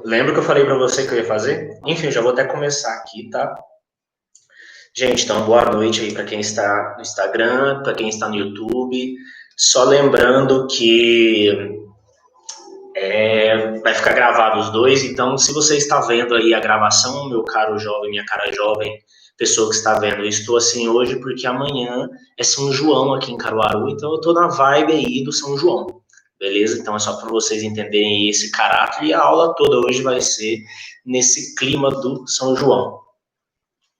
Lembra que eu falei para você que eu ia fazer? Enfim, já vou até começar aqui, tá? Gente, então boa noite aí para quem está no Instagram, para quem está no YouTube. Só lembrando que vai ficar gravado os dois, então se você está vendo aí a gravação, meu caro jovem, minha cara jovem, pessoa que está vendo, eu estou assim hoje porque amanhã é São João aqui em Caruaru, então eu estou na vibe aí do São João, beleza? Então é só para vocês entenderem esse caráter e a aula toda hoje vai ser nesse clima do São João.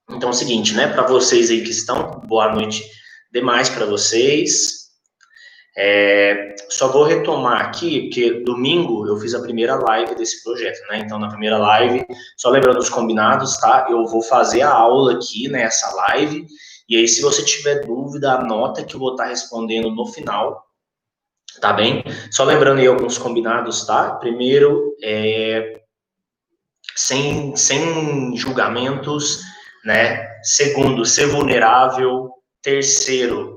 Então é o seguinte, né, para vocês aí que estão, boa noite demais para vocês. Só vou retomar aqui, porque domingo eu fiz a primeira live desse projeto, né? Então, na primeira live, só lembrando os combinados, tá? Eu vou fazer a aula aqui nessa live, e aí, se você tiver dúvida, anota que eu vou estar respondendo no final, tá bem? Só lembrando aí alguns combinados, tá? Primeiro, sem julgamentos, né? Segundo, ser vulnerável. Terceiro,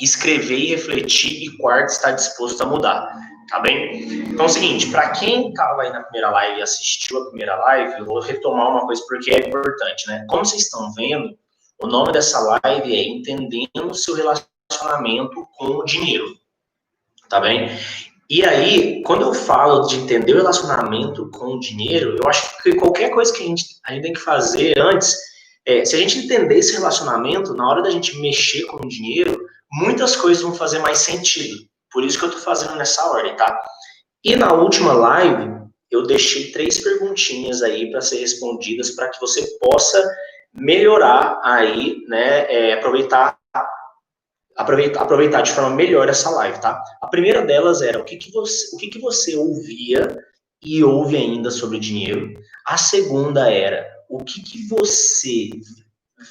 escrever e refletir, e quarto, estar disposto a mudar, tá bem? Então é o seguinte, para quem estava aí na primeira live e assistiu a primeira live, eu vou retomar uma coisa porque é importante, né? Como vocês estão vendo, o nome dessa live é Entendendo o seu relacionamento com o dinheiro, tá bem? E aí, quando eu falo de entender o relacionamento com o dinheiro, eu acho que qualquer coisa que a gente tem que fazer antes, se a gente entender esse relacionamento, na hora da gente mexer com o dinheiro, muitas coisas vão fazer mais sentido. Por isso que eu tô fazendo nessa ordem, tá? E na última live, eu deixei 3 perguntinhas aí para ser respondidas para que você possa melhorar aí, né? Aproveitar de forma melhor essa live, tá? A primeira delas era o que você ouvia e ouve ainda sobre dinheiro. A segunda era o que você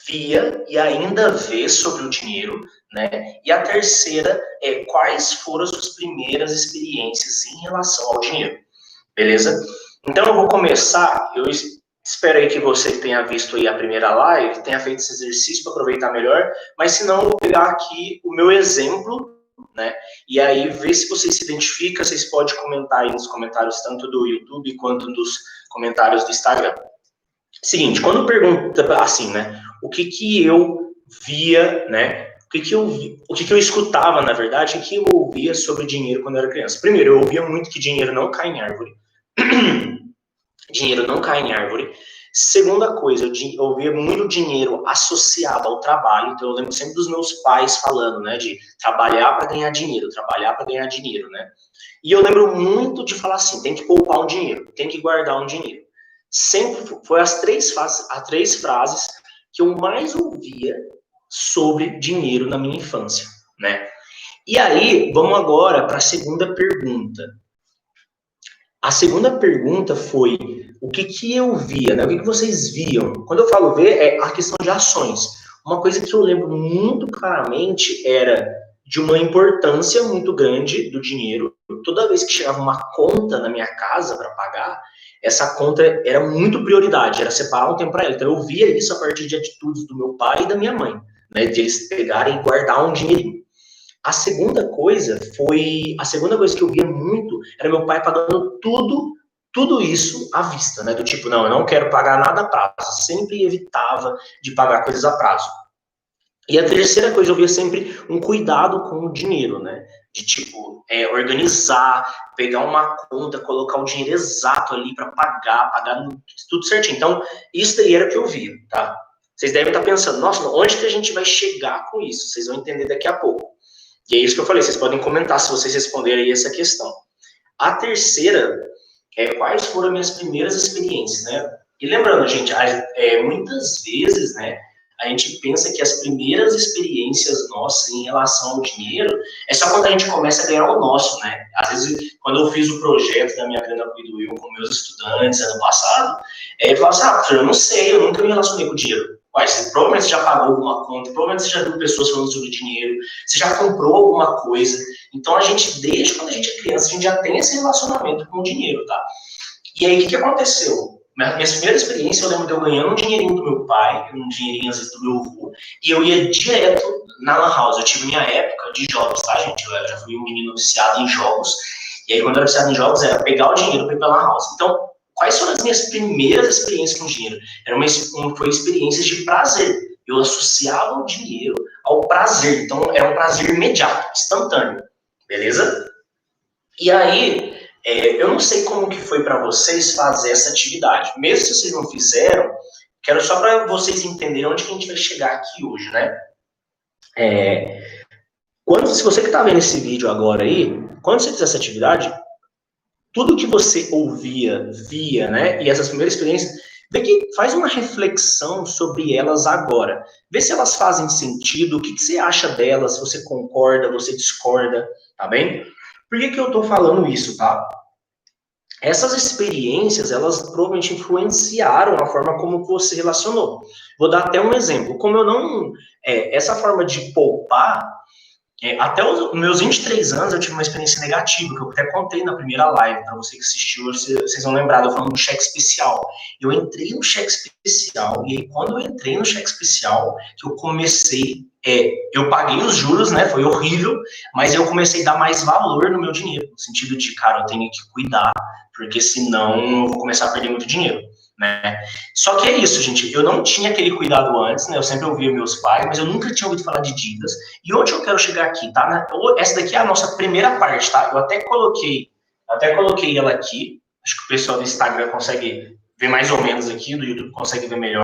via e ainda vê sobre o dinheiro, né? E a terceira é quais foram as suas primeiras experiências em relação ao dinheiro, beleza? Então eu vou começar, eu espero aí que você tenha visto aí a primeira live, tenha feito esse exercício para aproveitar melhor, mas se não, eu vou pegar aqui o meu exemplo, né? E aí ver se você se identifica, vocês podem comentar aí nos comentários tanto do YouTube quanto nos comentários do Instagram. Seguinte, quando pergunta assim, né? O que eu via, né? O que eu escutava, na verdade, o que eu ouvia sobre dinheiro quando eu era criança? Primeiro, eu ouvia muito que dinheiro não cai em árvore. Dinheiro não cai em árvore. Segunda coisa, eu ouvia muito dinheiro associado ao trabalho. Então, eu lembro sempre dos meus pais falando, né? De trabalhar para ganhar dinheiro, né? E eu lembro muito de falar assim, tem que poupar um dinheiro, tem que guardar um dinheiro. Sempre foi as três frases que eu mais ouvia sobre dinheiro na minha infância, né? E aí, vamos agora para a segunda pergunta. A segunda pergunta foi o que eu via, né? O que vocês viam? Quando eu falo ver, é a questão de ações. Uma coisa que eu lembro muito claramente era de uma importância muito grande do dinheiro. Toda vez que chegava uma conta na minha casa para pagar, essa conta era muito prioridade, era separar um tempo para ela. Então eu via isso a partir de atitudes do meu pai e da minha mãe, né? De eles pegarem e guardar um dinheirinho. A segunda coisa que eu via muito era meu pai pagando tudo isso à vista, né? Do tipo, não, eu não quero pagar nada a prazo. Sempre evitava de pagar coisas a prazo. E a terceira coisa, eu via sempre um cuidado com o dinheiro, né? De tipo, organizar, pegar uma conta, colocar o dinheiro exato ali para pagar tudo certinho. Então, isso daí era o que eu via, tá? Vocês devem estar pensando, nossa, onde que a gente vai chegar com isso? Vocês vão entender daqui a pouco. E é isso que eu falei, vocês podem comentar se vocês responderem aí essa questão. A terceira é quais foram minhas primeiras experiências, né? E lembrando, gente, muitas vezes, né, a gente pensa que as primeiras experiências nossas em relação ao dinheiro é só quando a gente começa a ganhar o nosso, né? Às vezes, quando eu fiz o projeto da Minha Grana Cuido Eu com meus estudantes ano passado, eu falava assim, eu não sei, eu nunca me relacionei com dinheiro. Provavelmente você já pagou alguma conta, provavelmente você já viu pessoas falando sobre dinheiro, você já comprou alguma coisa. Então, desde quando a gente é criança, a gente já tem esse relacionamento com o dinheiro, tá? E aí, o que aconteceu? Minha primeira experiência, eu lembro de eu ganhando um dinheirinho do meu pai, um dinheirinho, às vezes, do meu avô, e eu ia direto na Lan House. Eu tive minha época de jogos, tá, gente? Eu já fui um menino viciado em jogos, e aí, quando eu era viciado em jogos, era pegar o dinheiro para ir pra Lan House. Então, Quais foram as minhas primeiras experiências com dinheiro? Foi experiências de prazer. Eu associava o dinheiro ao prazer. Então, era um prazer imediato, instantâneo. Beleza? E aí, eu não sei como que foi para vocês fazer essa atividade. Mesmo se vocês não fizeram, quero só para vocês entenderem onde que a gente vai chegar aqui hoje, né? Se você que está vendo esse vídeo agora aí, quando você fizer essa atividade, tudo que você ouvia, via, né, e essas primeiras experiências, vê que faz uma reflexão sobre elas agora. Vê se elas fazem sentido, o que você acha delas, se você concorda, você discorda, tá bem? Por que eu tô falando isso, tá? Essas experiências, elas provavelmente influenciaram a forma como você relacionou. Vou dar até um exemplo. Como eu não... essa forma de poupar, até os meus 23 anos eu tive uma experiência negativa, que eu até contei na primeira live, para você que assistiu, vocês vão lembrar, eu falando do cheque especial. Eu entrei no cheque especial, e aí quando eu entrei no cheque especial, que eu comecei, eu paguei os juros, né, foi horrível, mas eu comecei a dar mais valor no meu dinheiro, no sentido de, cara, eu tenho que cuidar, porque senão eu vou começar a perder muito dinheiro. Né? Só que é isso, gente, eu não tinha aquele cuidado antes, né? Eu sempre ouvia meus pais, mas eu nunca tinha ouvido falar de dívidas. E onde eu quero chegar aqui, tá? Essa daqui é a nossa primeira parte, tá? Eu até coloquei ela aqui. Acho que o pessoal do Instagram consegue ver mais ou menos aqui, do YouTube consegue ver melhor.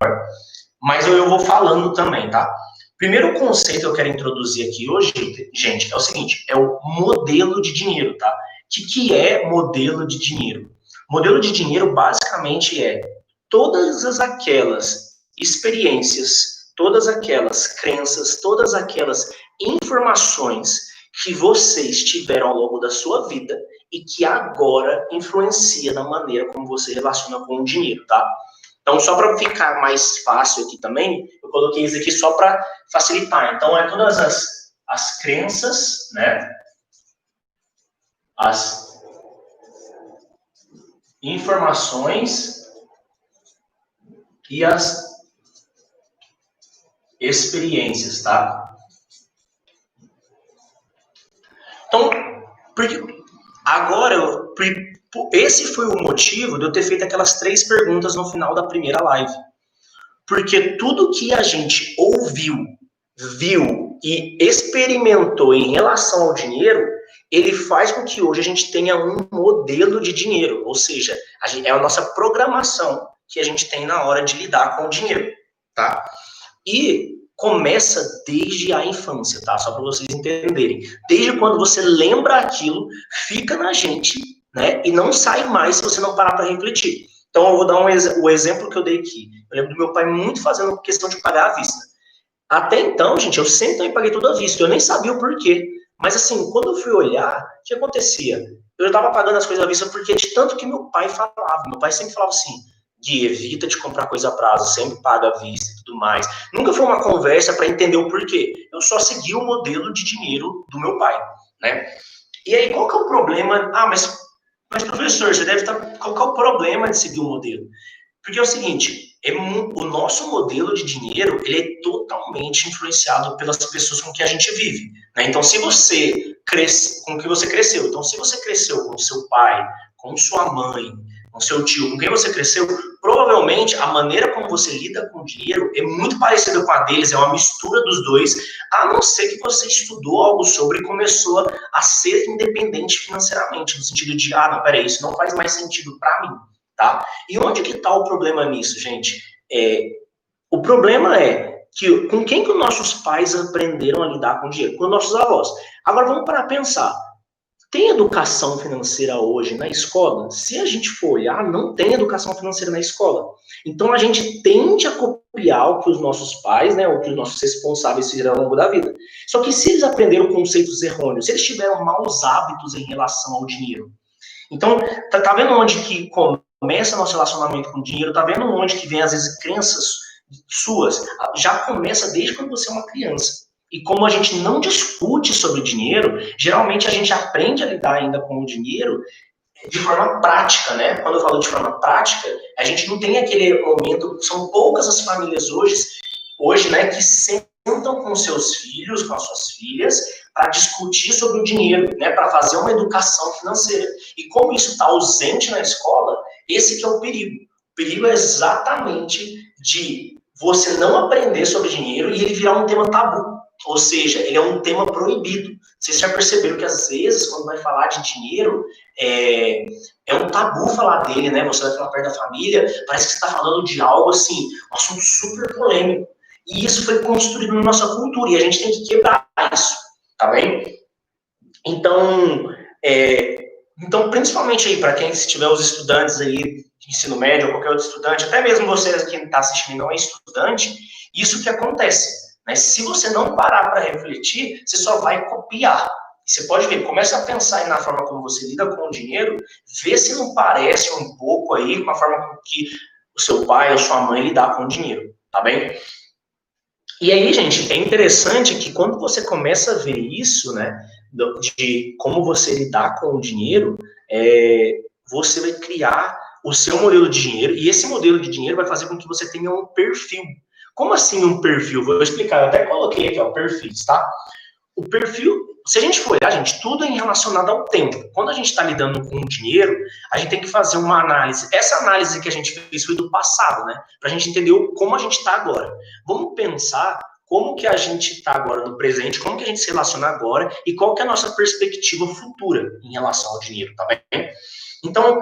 Mas eu vou falando também, tá? Primeiro conceito que eu quero introduzir aqui hoje, gente, é o seguinte, é o modelo de dinheiro, tá? O que é modelo de dinheiro? Modelo de dinheiro basicamente é todas aquelas experiências, todas aquelas crenças, todas aquelas informações que vocês tiveram ao longo da sua vida e que agora influencia na maneira como você relaciona com o dinheiro, tá? Então, só para ficar mais fácil aqui também, eu coloquei isso aqui só para facilitar. Então, é todas as crenças, né? As informações e as experiências, tá? Então, porque agora, esse foi o motivo de eu ter feito aquelas 3 perguntas no final da primeira live. Porque tudo que a gente ouviu, viu e experimentou em relação ao dinheiro, ele faz com que hoje a gente tenha um modelo de dinheiro, ou seja, é a nossa programação que a gente tem na hora de lidar com o dinheiro, tá? E começa desde a infância, tá? Só para vocês entenderem. Desde quando você lembra aquilo, fica na gente, né? E não sai mais se você não parar para refletir. Então, eu vou dar o exemplo que eu dei aqui. Eu lembro do meu pai muito fazendo questão de pagar à vista. Até então, gente, eu sempre também paguei tudo à vista. Eu nem sabia o porquê. Mas, assim, quando eu fui olhar, o que acontecia? Eu estava pagando as coisas à vista porque de tanto que meu pai falava. Meu pai sempre falava assim, Gui, evita de comprar coisa a prazo, sempre paga à vista e tudo mais. Nunca foi uma conversa para entender o porquê. Eu só segui o modelo de dinheiro do meu pai, né? E aí, qual que é o problema? Mas professor, você deve estar... Qual que é o problema de seguir o modelo? Porque é o seguinte, o nosso modelo de dinheiro, ele é totalmente influenciado pelas pessoas com que a gente vive, né? Então, se você cresce, com que você cresceu, então se você cresceu com seu pai, com sua mãe, com seu tio, com quem você cresceu, provavelmente a maneira como você lida com o dinheiro é muito parecida com a deles, é uma mistura dos dois, a não ser que você estudou algo sobre e começou a ser independente financeiramente, no sentido de, não, peraí, isso não faz mais sentido para mim, tá? E onde que está o problema nisso, gente? O problema é que com quem que os nossos pais aprenderam a lidar com o dinheiro? Com os nossos avós. Agora vamos parar a pensar. Tem educação financeira hoje na escola? Se a gente for olhar, não tem educação financeira na escola. Então, a gente tende a copiar o que os nossos pais, né, o que os nossos responsáveis fizeram ao longo da vida. Só que se eles aprenderam conceitos errôneos, se eles tiveram maus hábitos em relação ao dinheiro. Então, tá vendo onde que começa nosso relacionamento com o dinheiro? Tá vendo onde que vem, às vezes, crenças suas? Já começa desde quando você é uma criança. E como a gente não discute sobre dinheiro, geralmente a gente aprende a lidar ainda com o dinheiro de forma prática, né? Quando eu falo de forma prática, a gente não tem aquele momento, são poucas as famílias hoje, né, que sentem sentam com seus filhos, com as suas filhas, para discutir sobre o dinheiro, né, para fazer uma educação financeira. E como isso está ausente na escola, esse que é o perigo. O perigo é exatamente de você não aprender sobre dinheiro e ele virar um tema tabu. Ou seja, ele é um tema proibido. Vocês já perceberam que às vezes, quando vai falar de dinheiro, é um tabu falar dele, né? Você vai falar perto da família, parece que você está falando de algo assim, um assunto super polêmico. E isso foi construído na nossa cultura e a gente tem que quebrar isso, tá bem? Então, principalmente aí, para quem se tiver os estudantes aí de ensino médio ou qualquer outro estudante, até mesmo você que está assistindo não é estudante, isso que acontece. Né? Se você não parar para refletir, você só vai copiar. E você pode ver, começa a pensar aí na forma como você lida com o dinheiro, vê se não parece um pouco aí com a forma com que o seu pai ou sua mãe lidar com o dinheiro, tá bem? E aí, gente, é interessante que quando você começa a ver isso, né, de como você lidar com o dinheiro, você vai criar o seu modelo de dinheiro, e esse modelo de dinheiro vai fazer com que você tenha um perfil. Como assim um perfil? Vou explicar, eu até coloquei aqui, ó, perfis, tá? O perfil, se a gente for olhar, gente, tudo é relacionado ao tempo. Quando a gente está lidando com o dinheiro, a gente tem que fazer uma análise. Essa análise que a gente fez foi do passado, né? Para a gente entender como a gente está agora. Vamos pensar como que a gente está agora no presente, como que a gente se relaciona agora e qual que é a nossa perspectiva futura em relação ao dinheiro, tá bem? Então,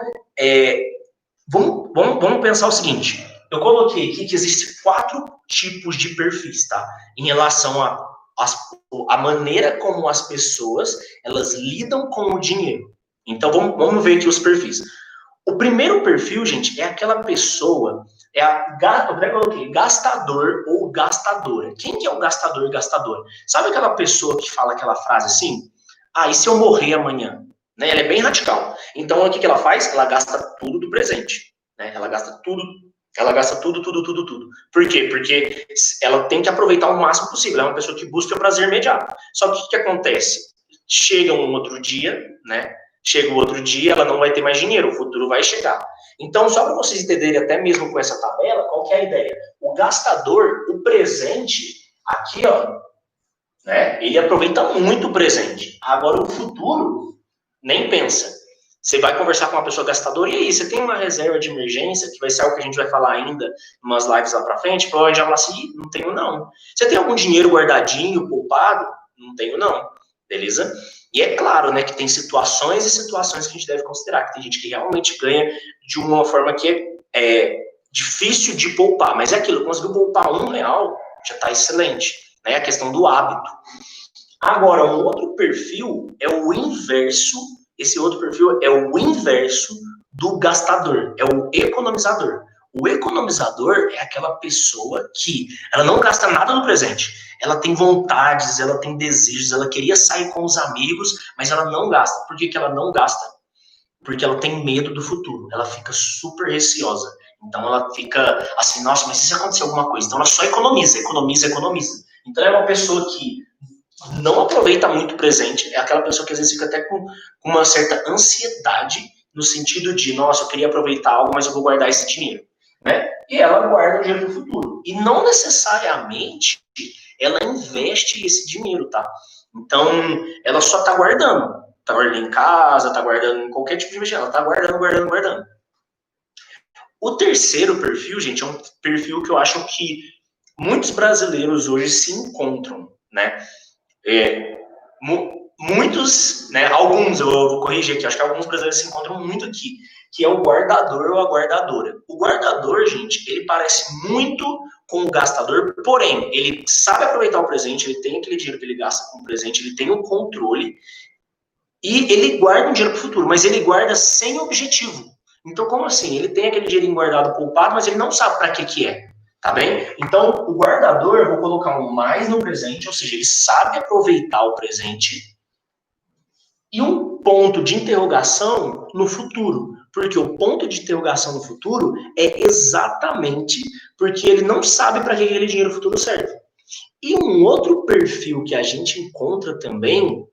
vamos pensar o seguinte. Eu coloquei aqui que existem 4 tipos de perfis, tá? Em relação a maneira como as pessoas elas lidam com o dinheiro. Então, vamos ver aqui os perfis. O primeiro perfil, gente, é aquela pessoa, eu coloquei gastador ou gastadora. Quem que é o gastador e gastadora? Sabe aquela pessoa que fala aquela frase assim? Ah, e se eu morrer amanhã? Né? Ela é bem radical. Então, o que ela faz? Ela gasta tudo do presente. Né? Ela gasta tudo, tudo. Por quê? Porque ela tem que aproveitar o máximo possível. Ela é uma pessoa que busca o prazer imediato. Só que o que acontece? Chega um outro dia, né? Chega o outro dia, ela não vai ter mais dinheiro, o futuro vai chegar. Então, só para vocês entenderem até mesmo com essa tabela, qual que é a ideia? O gastador, o presente, aqui, ó, né? Ele aproveita muito o presente. Agora, o futuro, nem pensa. Você vai conversar com uma pessoa gastadora, e aí, você tem uma reserva de emergência, que vai ser algo que a gente vai falar ainda em umas lives lá pra frente, pode já falar assim, não tenho não. Você tem algum dinheiro guardadinho, poupado? Não tenho não, beleza? E é claro, né, que tem situações e situações que a gente deve considerar, que tem gente que realmente ganha de uma forma que é difícil de poupar, mas é aquilo, conseguiu poupar R$1, já tá excelente, né, a questão do hábito. Agora, um outro perfil é o inverso. Esse outro perfil é o inverso do gastador, é o economizador. O economizador é aquela pessoa que ela não gasta nada no presente. Ela tem vontades, ela tem desejos, ela queria sair com os amigos, mas ela não gasta. Por que que ela não gasta? Porque ela tem medo do futuro. Ela fica super receosa. Então ela fica assim, nossa, mas e se acontecer alguma coisa? Então ela só economiza. Então é uma pessoa que não aproveita muito o presente, é aquela pessoa que às vezes fica até com uma certa ansiedade, no sentido de, nossa, eu queria aproveitar algo, mas eu vou guardar esse dinheiro, né? E ela guarda o dinheiro para o futuro. E não necessariamente ela investe esse dinheiro, tá? Então, ela só está guardando. Está guardando em casa, está guardando em qualquer tipo de investimento. Ela está guardando. O terceiro perfil, gente, é um perfil que eu acho que muitos brasileiros hoje se encontram, né? Muitos, né, alguns, eu vou corrigir aqui, acho que alguns brasileiros se encontram muito aqui, que é o guardador ou a guardadora. O guardador, gente, ele parece muito com o gastador, porém, ele sabe aproveitar o presente, ele tem aquele dinheiro que ele gasta com o presente, ele tem o controle, e ele guarda um dinheiro para o futuro, mas ele guarda sem objetivo. Então, como assim? Ele tem aquele dinheirinho guardado poupado, mas ele não sabe para que é. Tá bem? Então, o guardador, eu vou colocar um mais no presente, ou seja, ele sabe aproveitar o presente, e um ponto de interrogação no futuro. Porque o ponto de interrogação no futuro é exatamente porque ele não sabe para que aquele dinheiro futuro serve. E um outro perfil que a gente encontra também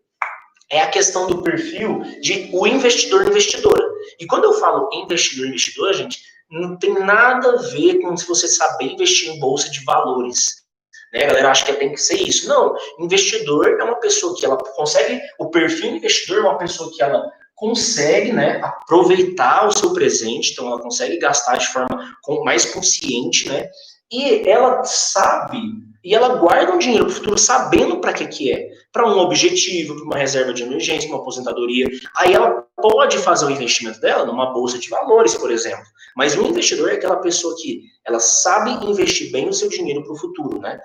é a questão do perfil de o investidor-investidora. E quando eu falo investidor-investidora, gente, não tem nada a ver com se você saber investir em bolsa de valores. né? A galera acha que tem que ser isso. Não, investidor é uma pessoa que ela consegue, o perfil investidor é uma pessoa que ela consegue, né, aproveitar o seu presente, então ela consegue gastar de forma mais consciente, né? E ela sabe, e ela guarda um dinheiro para o futuro sabendo para que é. Para um objetivo, para uma reserva de emergência, uma aposentadoria. Aí ela pode fazer o investimento dela numa bolsa de valores, por exemplo. Mas o investidor é aquela pessoa que ela sabe investir bem o seu dinheiro para o futuro, né?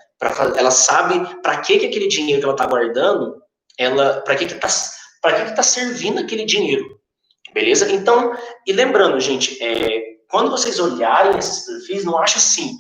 Ela sabe para que aquele dinheiro que ela está guardando, para que está servindo aquele dinheiro. Beleza? Então, e lembrando, gente, quando vocês olharem esses perfis, não acha assim,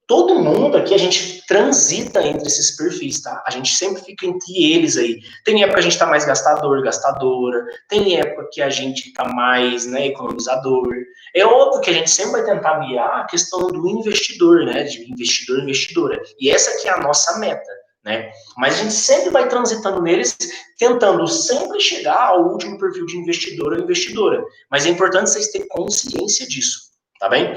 todo mundo aqui, a gente transita entre esses perfis, tá? A gente sempre fica entre eles aí. Tem época que a gente tá mais gastador, gastadora. Tem época que a gente tá mais, né, economizador. É óbvio que a gente sempre vai tentar mirar a questão do investidor, né? De investidor, investidora. E essa aqui é a nossa meta, né? Mas a gente sempre vai transitando neles, tentando sempre chegar ao último perfil de investidor ou investidora. Mas é importante vocês terem consciência disso, tá bem?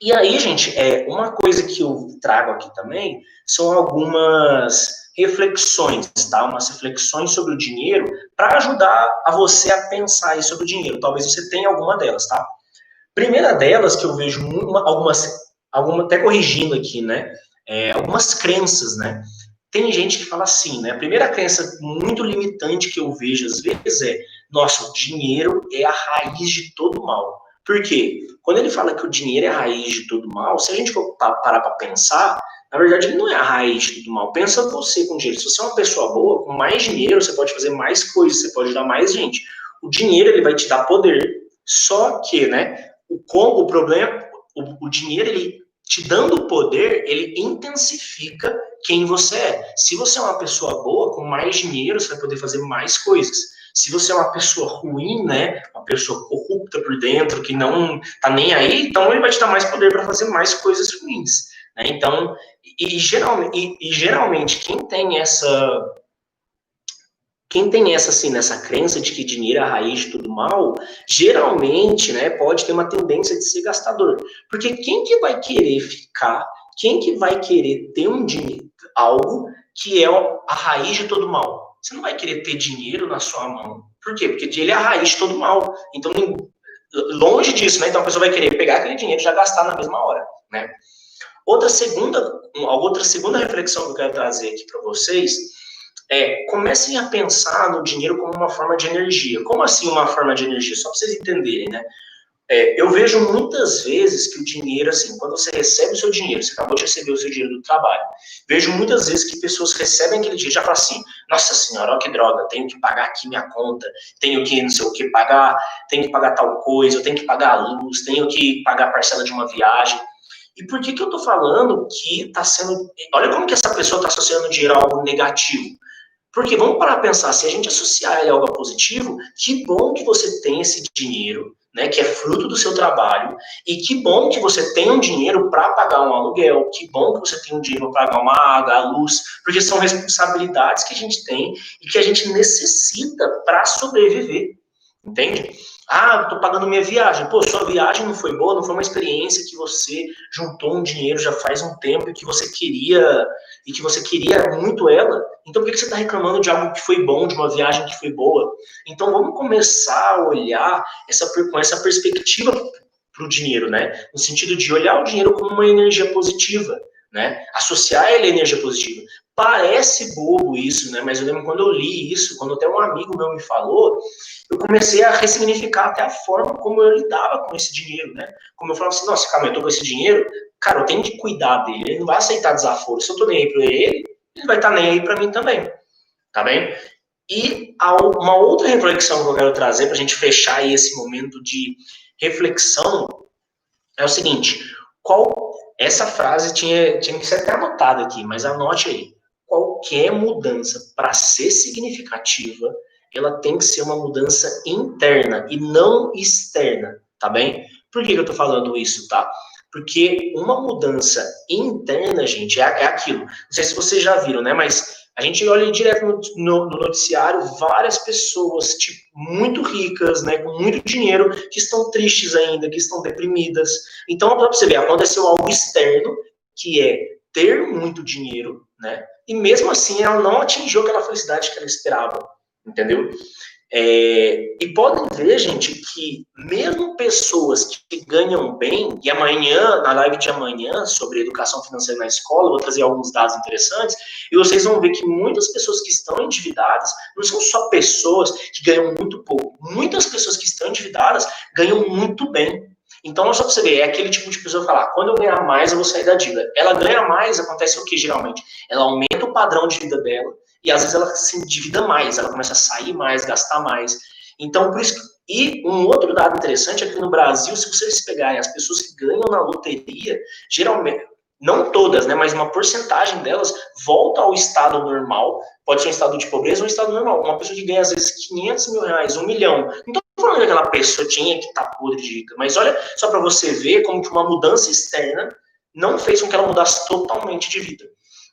E aí, gente, uma coisa que eu trago aqui também são algumas reflexões, tá? Umas reflexões sobre o dinheiro para ajudar a você a pensar aí sobre o dinheiro. Talvez você tenha alguma delas, tá? Primeira delas que eu vejo algumas até corrigindo aqui, né? Algumas crenças, né? Tem gente que fala assim, né? A primeira crença muito limitante que eu vejo às vezes nossa, o dinheiro é a raiz de todo mal. Por quê? Quando ele fala que o dinheiro é a raiz de todo mal, se a gente for parar para pensar, na verdade ele não é a raiz de todo mal. Pensa você com dinheiro. Se você é uma pessoa boa, com mais dinheiro, você pode fazer mais coisas, você pode ajudar mais gente. O dinheiro, ele vai te dar poder. Só que, né, o problema, o dinheiro, ele te dando poder, ele intensifica quem você é. Se você é uma pessoa boa, com mais dinheiro, você vai poder fazer mais coisas. Se você é uma pessoa ruim, né, uma pessoa corrupta por dentro, que não tá nem aí, então ele vai te dar mais poder para fazer mais coisas ruins, né? Então, geralmente quem tem essa, assim, nessa crença de que dinheiro é a raiz de tudo mal, geralmente, né, pode ter uma tendência de ser gastador. Porque quem que vai querer quem que vai querer ter algo que é a raiz de todo mal? Você não vai querer ter dinheiro na sua mão. Por quê? Porque ele é a raiz de todo mal. Então, longe disso, né? Então a pessoa vai querer pegar aquele dinheiro e já gastar na mesma hora, né? Outra segunda reflexão que eu quero trazer aqui para vocês comecem a pensar no dinheiro como uma forma de energia. Como assim uma forma de energia? Só para vocês entenderem, né? Eu vejo muitas vezes que o dinheiro, assim, quando você recebe o seu dinheiro, você acabou de receber o seu dinheiro do trabalho, vejo muitas vezes que pessoas recebem aquele dinheiro e já falam assim, nossa senhora, olha que droga, tenho que pagar aqui minha conta, tenho que não sei o que pagar, tenho que pagar tal coisa, eu tenho que pagar a luz, tenho que pagar a parcela de uma viagem. E por que eu tô falando que tá sendo... Olha como que essa pessoa tá associando o dinheiro a algo negativo. Porque vamos parar a pensar, se a gente associar ele a algo positivo, que bom que você tem esse dinheiro, né, que é fruto do seu trabalho, e que bom que você tem um dinheiro para pagar um aluguel, que bom que você tem um dinheiro para pagar uma água, a luz, porque são responsabilidades que a gente tem e que a gente necessita para sobreviver, entende? Ah, estou pagando minha viagem. Pô, sua viagem não foi boa, não foi uma experiência que você juntou um dinheiro já faz um tempo e que você queria muito ela. Então por que você está reclamando de algo que foi bom, de uma viagem que foi boa? Então vamos começar a olhar com essa perspectiva para o dinheiro, né? No sentido de olhar o dinheiro como uma energia positiva, né? Associar ele à energia positiva. Parece bobo isso, né? Mas eu lembro quando eu li isso, quando até um amigo meu me falou, eu comecei a ressignificar até a forma como eu lidava com esse dinheiro, né? Como eu falava assim, nossa, calma, eu tô com esse dinheiro, cara, eu tenho que cuidar dele, ele não vai aceitar desaforo. Se eu tô nem aí pra ele vai estar nem aí pra mim também, tá bem? E uma outra reflexão que eu quero trazer pra gente fechar aí esse momento de reflexão é o seguinte, essa frase tinha que ser até anotada aqui, mas anote aí. Qualquer mudança para ser significativa, ela tem que ser uma mudança interna e não externa, tá bem? Por que eu tô falando isso, tá? Porque uma mudança interna, gente, é aquilo. Não sei se vocês já viram, né? Mas a gente olha direto no noticiário várias pessoas, tipo, muito ricas, né, com muito dinheiro, que estão tristes ainda, que estão deprimidas. Então, para você ver, aconteceu algo externo, que é ter muito dinheiro, né? E mesmo assim ela não atingiu aquela felicidade que ela esperava, entendeu? E podem ver, gente, que mesmo pessoas que ganham bem, e amanhã, na live de amanhã, sobre educação financeira na escola, eu vou trazer alguns dados interessantes, e vocês vão ver que muitas pessoas que estão endividadas não são só pessoas que ganham muito pouco. Muitas pessoas que estão endividadas ganham muito bem. Então, só para você ver, é aquele tipo de pessoa que fala, quando eu ganhar mais, eu vou sair da dívida. Ela ganha mais, acontece o que geralmente? Ela aumenta o padrão de vida dela, e às vezes ela se endivida mais, ela começa a sair mais, gastar mais. Então, por isso que... E um outro dado interessante é que no Brasil, se vocês pegarem as pessoas que ganham na loteria, geralmente, não todas, né, mas uma porcentagem delas volta ao estado normal, pode ser um estado de pobreza ou um estado normal. Uma pessoa que ganha, às vezes, 500 mil reais, 1 milhão. Não estou falando que aquela pessoa tinha que estar podre de rica, mas olha só para você ver como que uma mudança externa não fez com que ela mudasse totalmente de vida.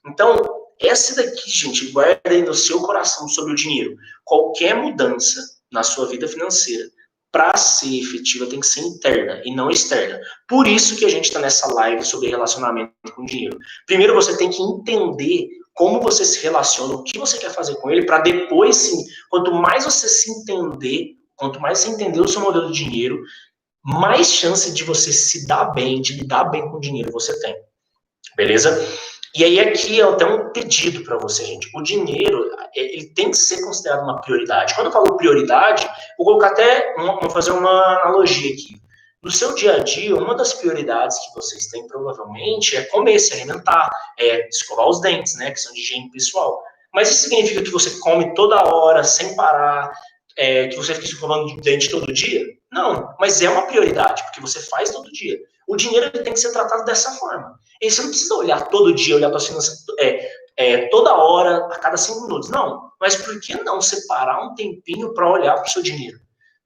Então, essa daqui, gente, guarda aí no seu coração sobre o dinheiro. Qualquer mudança na sua vida financeira, para ser efetiva, tem que ser interna e não externa. Por isso que a gente está nessa live sobre relacionamento com dinheiro. Primeiro, você tem que entender como você se relaciona, o que você quer fazer com ele, para depois, sim, quanto mais você se entender, quanto mais você entender o seu modelo de dinheiro, mais chance de você se dar bem, de lidar bem com o dinheiro você tem. Beleza? E aí aqui é até um pedido para você, gente. O dinheiro, ele tem que ser considerado uma prioridade. Quando eu falo prioridade, vou colocar até, vou fazer uma analogia aqui. No seu dia a dia, uma das prioridades que vocês têm, provavelmente, é comer, se alimentar, escovar os dentes, né, que são de higiene pessoal. Mas isso significa que você come toda hora, sem parar, que você fica escovando o dente todo dia? Não, mas é uma prioridade, porque você faz todo dia. O dinheiro ele tem que ser tratado dessa forma. E você não precisa olhar todo dia, olhar para as finanças toda hora, a cada 5 minutos. Não, mas por que não separar um tempinho para olhar para o seu dinheiro?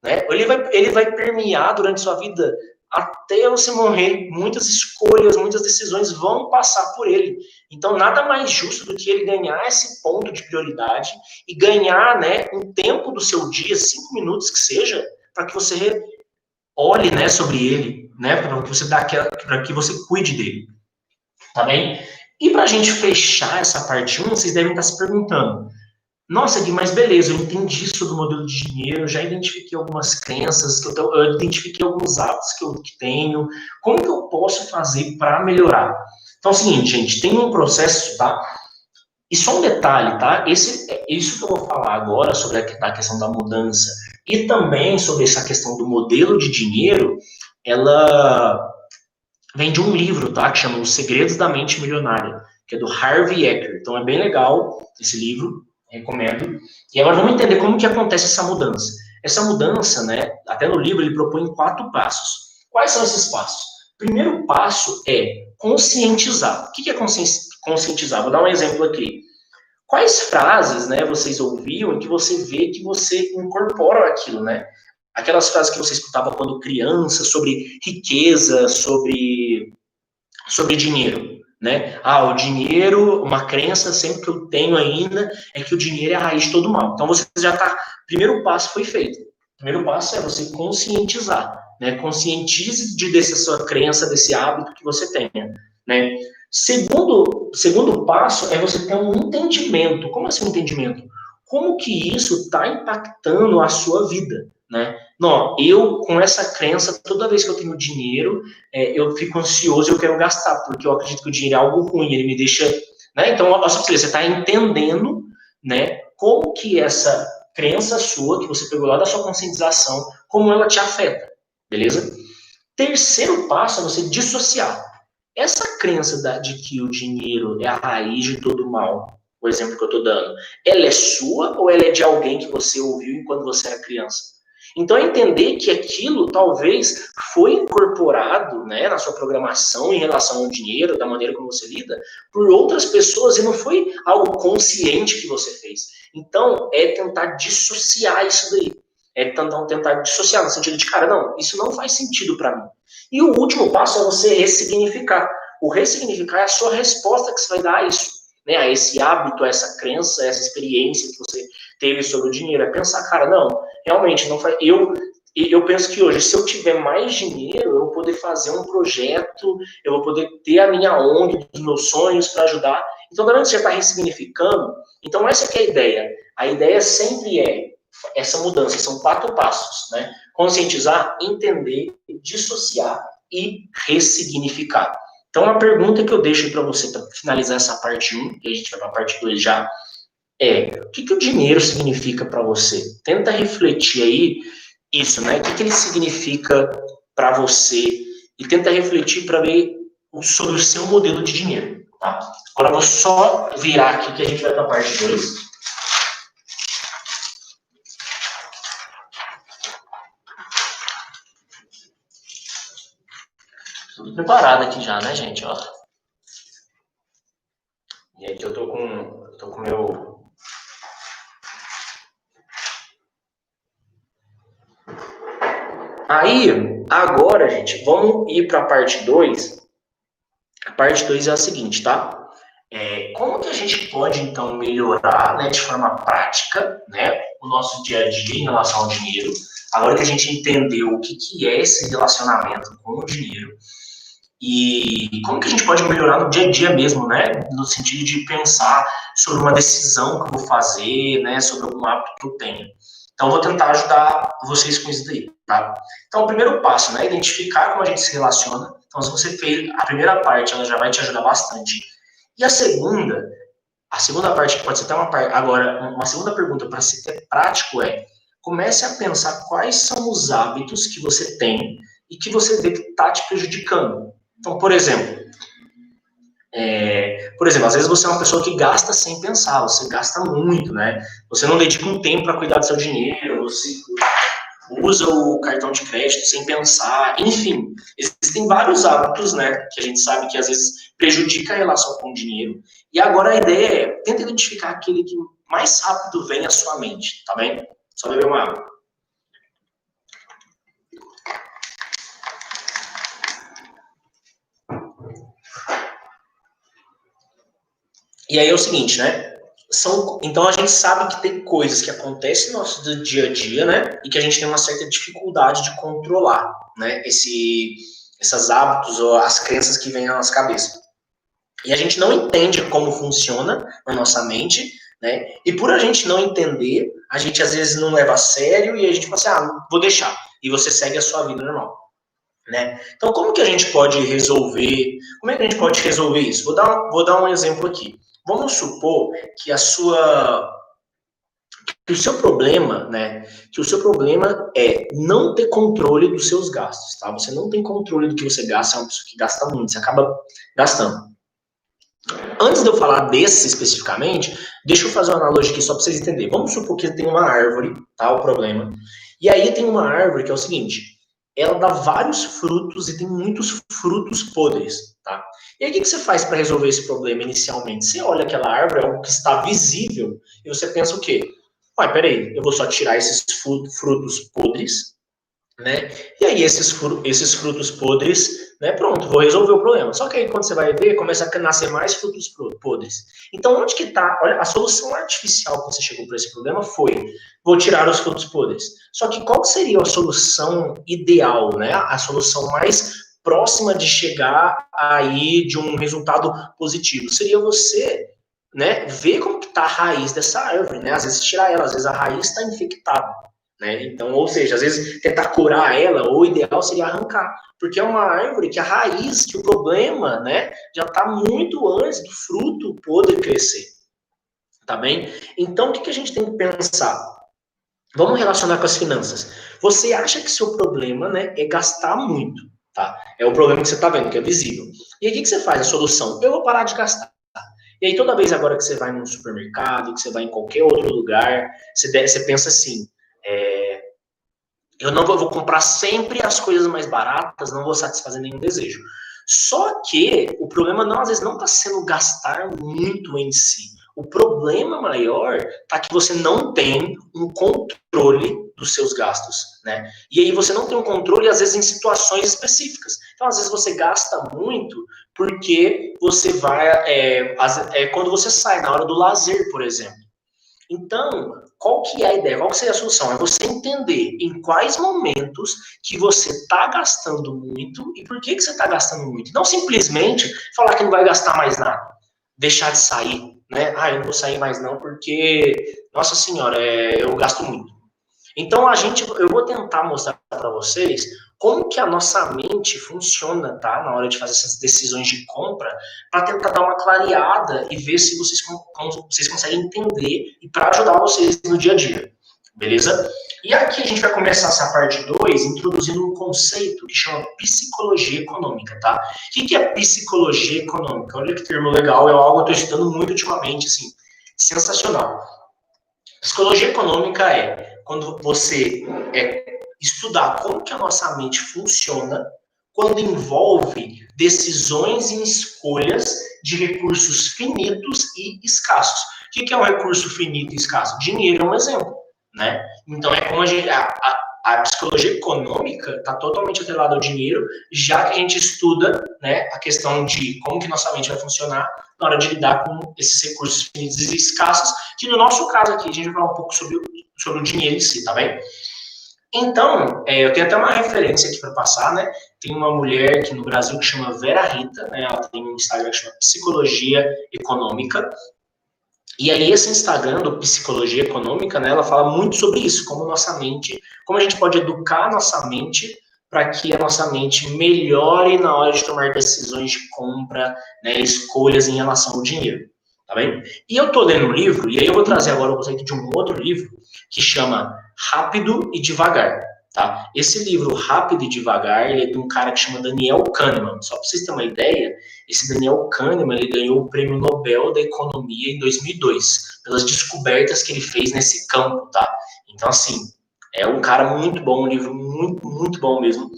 Né? Ele vai permear durante sua vida até você morrer. Muitas escolhas, muitas decisões vão passar por ele. Então, nada mais justo do que ele ganhar esse ponto de prioridade e ganhar, né, um tempo do seu dia, 5 minutos que seja, para que você olhe, né, sobre ele, né, para que você para que você cuide dele, tá bem? E para a gente fechar essa parte 1, vocês devem estar se perguntando, nossa, Gui, mas beleza, eu entendi sobre o modelo de dinheiro, já identifiquei algumas crenças, eu identifiquei alguns hábitos que tenho, como que eu posso fazer para melhorar? Então é o seguinte, gente, tem um processo, tá? E só um detalhe, tá? Isso que eu vou falar agora sobre a questão da mudança e também sobre essa questão do modelo de dinheiro, ela vem de um livro, tá? Que chama Os Segredos da Mente Milionária, que é do Harvey Eker. Então é bem legal esse livro, recomendo. E agora vamos entender como que acontece essa mudança. Essa mudança, né? Até no livro ele propõe 4 passos. Quais são esses passos? O primeiro passo é conscientizar. O que é conscientizar? Vou dar um exemplo aqui. Quais frases, né, vocês ouviam e que você vê que você incorpora aquilo, né? Aquelas frases que você escutava quando criança, sobre riqueza, sobre dinheiro, né? O dinheiro, uma crença sempre que eu tenho ainda é que o dinheiro é a raiz de todo mal. Então você já tá, primeiro passo foi feito. O primeiro passo é você conscientizar, né? Conscientize dessa sua crença, desse hábito que você tenha, né? Segundo passo é você ter um entendimento. Como assim um entendimento? Como que isso está impactando a sua vida, né? Não, eu, com essa crença, toda vez que eu tenho dinheiro, eu fico ansioso e eu quero gastar, porque eu acredito que o dinheiro é algo ruim, ele me deixa... Né? Então, você está entendendo, né, como que essa crença sua, que você pegou lá da sua conscientização, como ela te afeta, beleza? Terceiro passo é você dissociar. Essa crença de que o dinheiro é a raiz de todo mal, o exemplo que eu estou dando, ela é sua ou ela é de alguém que você ouviu enquanto você era criança? Então, entender que aquilo talvez foi incorporado, né, na sua programação em relação ao dinheiro, da maneira como você lida, por outras pessoas e não foi algo consciente que você fez. Então, é tentar dissociar isso daí. É tentar dissociar no sentido de, cara, não, isso não faz sentido para mim. E o último passo é você ressignificar. O ressignificar é a sua resposta que você vai dar a isso, né, a esse hábito, a essa crença, a essa experiência que você teve sobre o dinheiro. É pensar, cara, não, realmente, não faz, E eu penso que hoje, se eu tiver mais dinheiro, eu vou poder fazer um projeto, eu vou poder ter a minha ONG dos meus sonhos para ajudar. Então, durante você está ressignificando, então essa que é a ideia. A ideia sempre é essa mudança, são 4 passos, né? Conscientizar, entender, dissociar e ressignificar. Então, a pergunta que eu deixo para você, para finalizar essa parte 1, e a gente vai para a parte 2 já, o que o dinheiro significa para você? Tenta refletir aí isso, né? O que ele significa para você? E tenta refletir para ver sobre o seu modelo de dinheiro, tá? Agora eu vou só virar aqui que a gente vai para a parte 2. Tudo preparado aqui já, né, gente? Ó. E aqui eu tô com meu... Aí, agora, gente, vamos ir para a parte 2. A parte 2 é a seguinte, tá? Como que a gente pode, então, melhorar, né, de forma prática, né, o nosso dia a dia em relação ao dinheiro, agora que a gente entendeu o que é esse relacionamento com o dinheiro, e como que a gente pode melhorar no dia a dia mesmo, né, no sentido de pensar sobre uma decisão que eu vou fazer, né, sobre algum hábito que eu tenho. Então, eu vou tentar ajudar vocês com isso daí, tá? Então, o primeiro passo, né, identificar como a gente se relaciona. Então, se você fez a primeira parte, ela já vai te ajudar bastante. E a segunda parte, que pode ser até uma parte. Agora, uma segunda pergunta para ser até prático comece a pensar quais são os hábitos que você tem e que você vê que está te prejudicando. Então, por exemplo, às vezes você é uma pessoa que gasta sem pensar, você gasta muito, né? Você não dedica um tempo para cuidar do seu dinheiro, você usa o cartão de crédito sem pensar, enfim, existem vários hábitos, né, que a gente sabe que às vezes prejudica a relação com o dinheiro. E agora a ideia é, tenta identificar aquele que mais rápido vem à sua mente, tá bem? Só beber uma água. E aí é o seguinte, né? Então a gente sabe que tem coisas que acontecem no nosso dia a dia, né? E que a gente tem uma certa dificuldade de controlar, né? Esses hábitos ou as crenças que vêm na nossa cabeça. E a gente não entende como funciona na nossa mente, né? E por a gente não entender, a gente às vezes não leva a sério e a gente fala assim, vou deixar. E você segue a sua vida normal. Né? Então, como que a gente pode resolver? Como é que a gente pode resolver isso? Vou dar um exemplo aqui. Vamos supor que que o seu problema, né? Que o seu problema é não ter controle dos seus gastos, tá? Você não tem controle do que você gasta, é uma pessoa que gasta muito, você acaba gastando. Antes de eu falar desse especificamente, deixa eu fazer uma analogia aqui só para vocês entenderem. Vamos supor que tem uma árvore, tá? O problema. E aí tem uma árvore que é o seguinte: ela dá vários frutos e tem muitos frutos podres, tá? E aí o que você faz para resolver esse problema inicialmente? Você olha aquela árvore, é algo que está visível, e você pensa o quê? Ué, peraí, eu vou só tirar esses frutos podres, né? E aí esses frutos podres, né? Pronto, vou resolver o problema. Só que aí quando você vai ver, começa a nascer mais frutos podres. Então onde que está? Olha, a solução artificial que você chegou para esse problema foi: vou tirar os frutos podres. Só que qual seria a solução ideal, né? A solução mais próxima de chegar aí de um resultado positivo seria você, né, ver como que está a raiz dessa árvore, né? Às vezes tirar ela, às vezes a raiz está infectada. Né? Então, ou seja, às vezes tentar curar ela, ou o ideal seria arrancar, porque é uma árvore que a raiz, que o problema, né, já está muito antes do fruto poder crescer, tá bem? Então, o que a gente tem que pensar? Vamos relacionar com as finanças. Você acha que seu problema, né, é gastar muito, tá? É o problema que você está vendo, que é visível. E aí, o que você faz? A solução: eu vou parar de gastar. E aí, toda vez agora que você vai num supermercado, que você vai em qualquer outro lugar, você pensa assim: eu não vou comprar sempre as coisas mais baratas, não vou satisfazer nenhum desejo. Só que o problema não, às vezes não está sendo gastar muito em si. O problema maior está que você não tem um controle dos seus gastos, né? E aí você não tem um controle, às vezes, em situações específicas. Então, às vezes você gasta muito porque você vai... quando você sai, na hora do lazer, por exemplo. Então, qual que é a ideia? Qual que seria a solução? É você entender em quais momentos que você está gastando muito e por que você está gastando muito. Não simplesmente falar que não vai gastar mais nada, deixar de sair, né? Ah, eu não vou sair mais não porque, nossa senhora, eu gasto muito. Então, eu vou tentar mostrar para vocês como que a nossa mente funciona, tá? Na hora de fazer essas decisões de compra, para tentar dar uma clareada e ver se vocês conseguem entender e para ajudar vocês no dia a dia, beleza? E aqui a gente vai começar essa parte 2 introduzindo um conceito que chama psicologia econômica, tá? O que é psicologia econômica? Olha que termo legal, é algo que eu estou estudando muito ultimamente, assim, sensacional. Psicologia econômica é quando você estudar como que a nossa mente funciona quando envolve decisões e escolhas de recursos finitos e escassos. O que é um recurso finito e escasso? Dinheiro é um exemplo, né? Então é como a psicologia econômica está totalmente atrelada ao dinheiro, já que a gente estuda, né, a questão de como que nossa mente vai funcionar na hora de lidar com esses recursos finitos e escassos, que no nosso caso aqui a gente vai falar um pouco sobre o dinheiro em si, tá bem? Então, eu tenho até uma referência aqui para passar, né? Tem uma mulher aqui no Brasil que chama Vera Rita, né? Ela tem um Instagram que chama Psicologia Econômica. E aí esse Instagram do Psicologia Econômica, né? Ela fala muito sobre isso, como a gente pode educar a nossa mente para que a nossa mente melhore na hora de tomar decisões de compra, né? Escolhas em relação ao dinheiro, tá bem? E eu tô lendo um livro, e aí eu vou trazer agora o conceito de um outro livro que chama Rápido e Devagar, tá? Esse livro, Rápido e Devagar, ele é de um cara que chama Daniel Kahneman. Só para vocês terem uma ideia, esse Daniel Kahneman, ele ganhou o Prêmio Nobel da Economia em 2002, pelas descobertas que ele fez nesse campo, tá? Então, assim, é um cara muito bom, um livro muito, muito bom mesmo.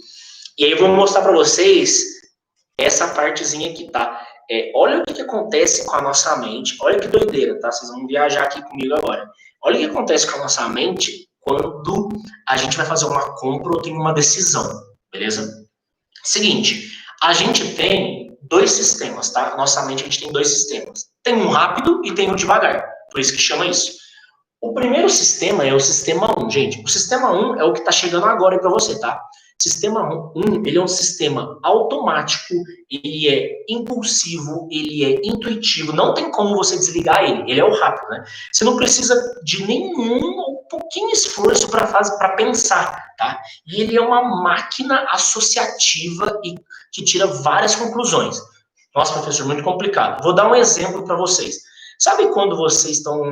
E aí eu vou mostrar para vocês essa partezinha aqui, tá? Olha o que acontece com a nossa mente, olha que doideira, tá? Vocês vão viajar aqui comigo agora. Olha o que acontece com a nossa mente quando a gente vai fazer uma compra ou tem uma decisão, beleza? Seguinte, a gente tem dois sistemas, tá? Nossa mente, a gente tem dois sistemas. Tem um rápido e tem um devagar, por isso que chama isso. O primeiro sistema é o sistema 1, gente. O sistema 1 é o que está chegando agora para você, tá? Sistema 1, ele é um sistema automático, ele é impulsivo, ele é intuitivo, não tem como você desligar ele é o rápido, né? Você não precisa de nenhum ou pouquinho esforço para pensar, tá? E ele é uma máquina associativa e que tira várias conclusões. Nossa, professor, muito complicado. Vou dar um exemplo para vocês. Sabe quando vocês estão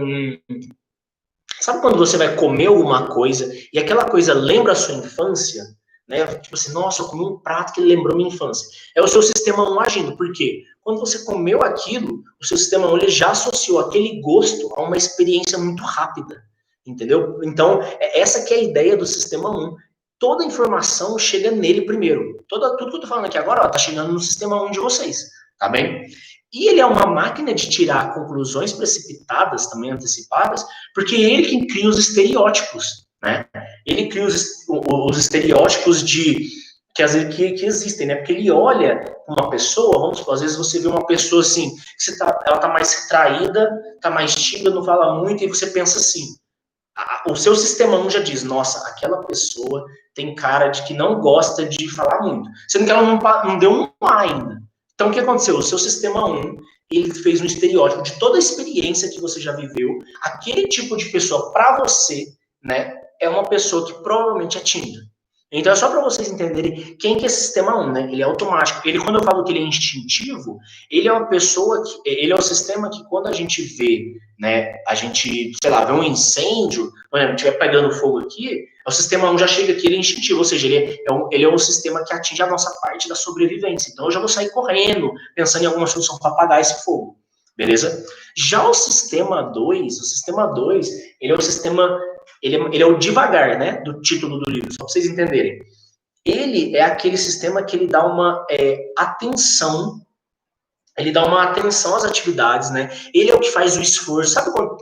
Sabe quando você vai comer alguma coisa e aquela coisa lembra a sua infância? Né? Tipo assim, nossa, eu comi um prato que lembrou minha infância. É o seu sistema 1 agindo. Por quê? Quando você comeu aquilo, o seu sistema 1 ele já associou aquele gosto a uma experiência muito rápida. Entendeu? Então, essa que é a ideia do sistema 1. Toda informação chega nele primeiro. Tudo que eu tô falando aqui agora, ó, tá chegando no sistema 1 de vocês. Tá bem? E ele é uma máquina de tirar conclusões precipitadas, também antecipadas, porque é ele que cria os estereótipos, né? Ele cria os estereótipos que existem, né? Porque ele olha uma pessoa, vamos supor, às vezes você vê uma pessoa assim, ela tá mais retraída, tá mais tímida, não fala muito, e você pensa assim, o seu sistema 1 já diz, nossa, aquela pessoa tem cara de que não gosta de falar muito, sendo que ela não deu um A ainda. Então, o que aconteceu? O seu sistema 1, ele fez um estereótipo de toda a experiência que você já viveu. Aquele tipo de pessoa, para você, né, é uma pessoa que provavelmente é tímida. Então, é só para vocês entenderem quem que é sistema 1, né? Ele é automático. Ele, quando eu falo que ele é instintivo, ele é uma pessoa ele é um sistema que quando a gente vê, né, a gente, sei lá, vê um incêndio, por exemplo, estiver pegando fogo aqui, o sistema 1 já chega aqui, ele é instintivo, ou seja, ele é um sistema que atinge a nossa parte da sobrevivência. Então, eu já vou sair correndo, pensando em alguma solução para apagar esse fogo, beleza? Já o sistema 2, ele é o sistema, ele é o devagar, né, do título do livro, só para vocês entenderem. Ele é aquele sistema que ele dá uma atenção, às atividades, né? Ele é o que faz o esforço. Sabe quando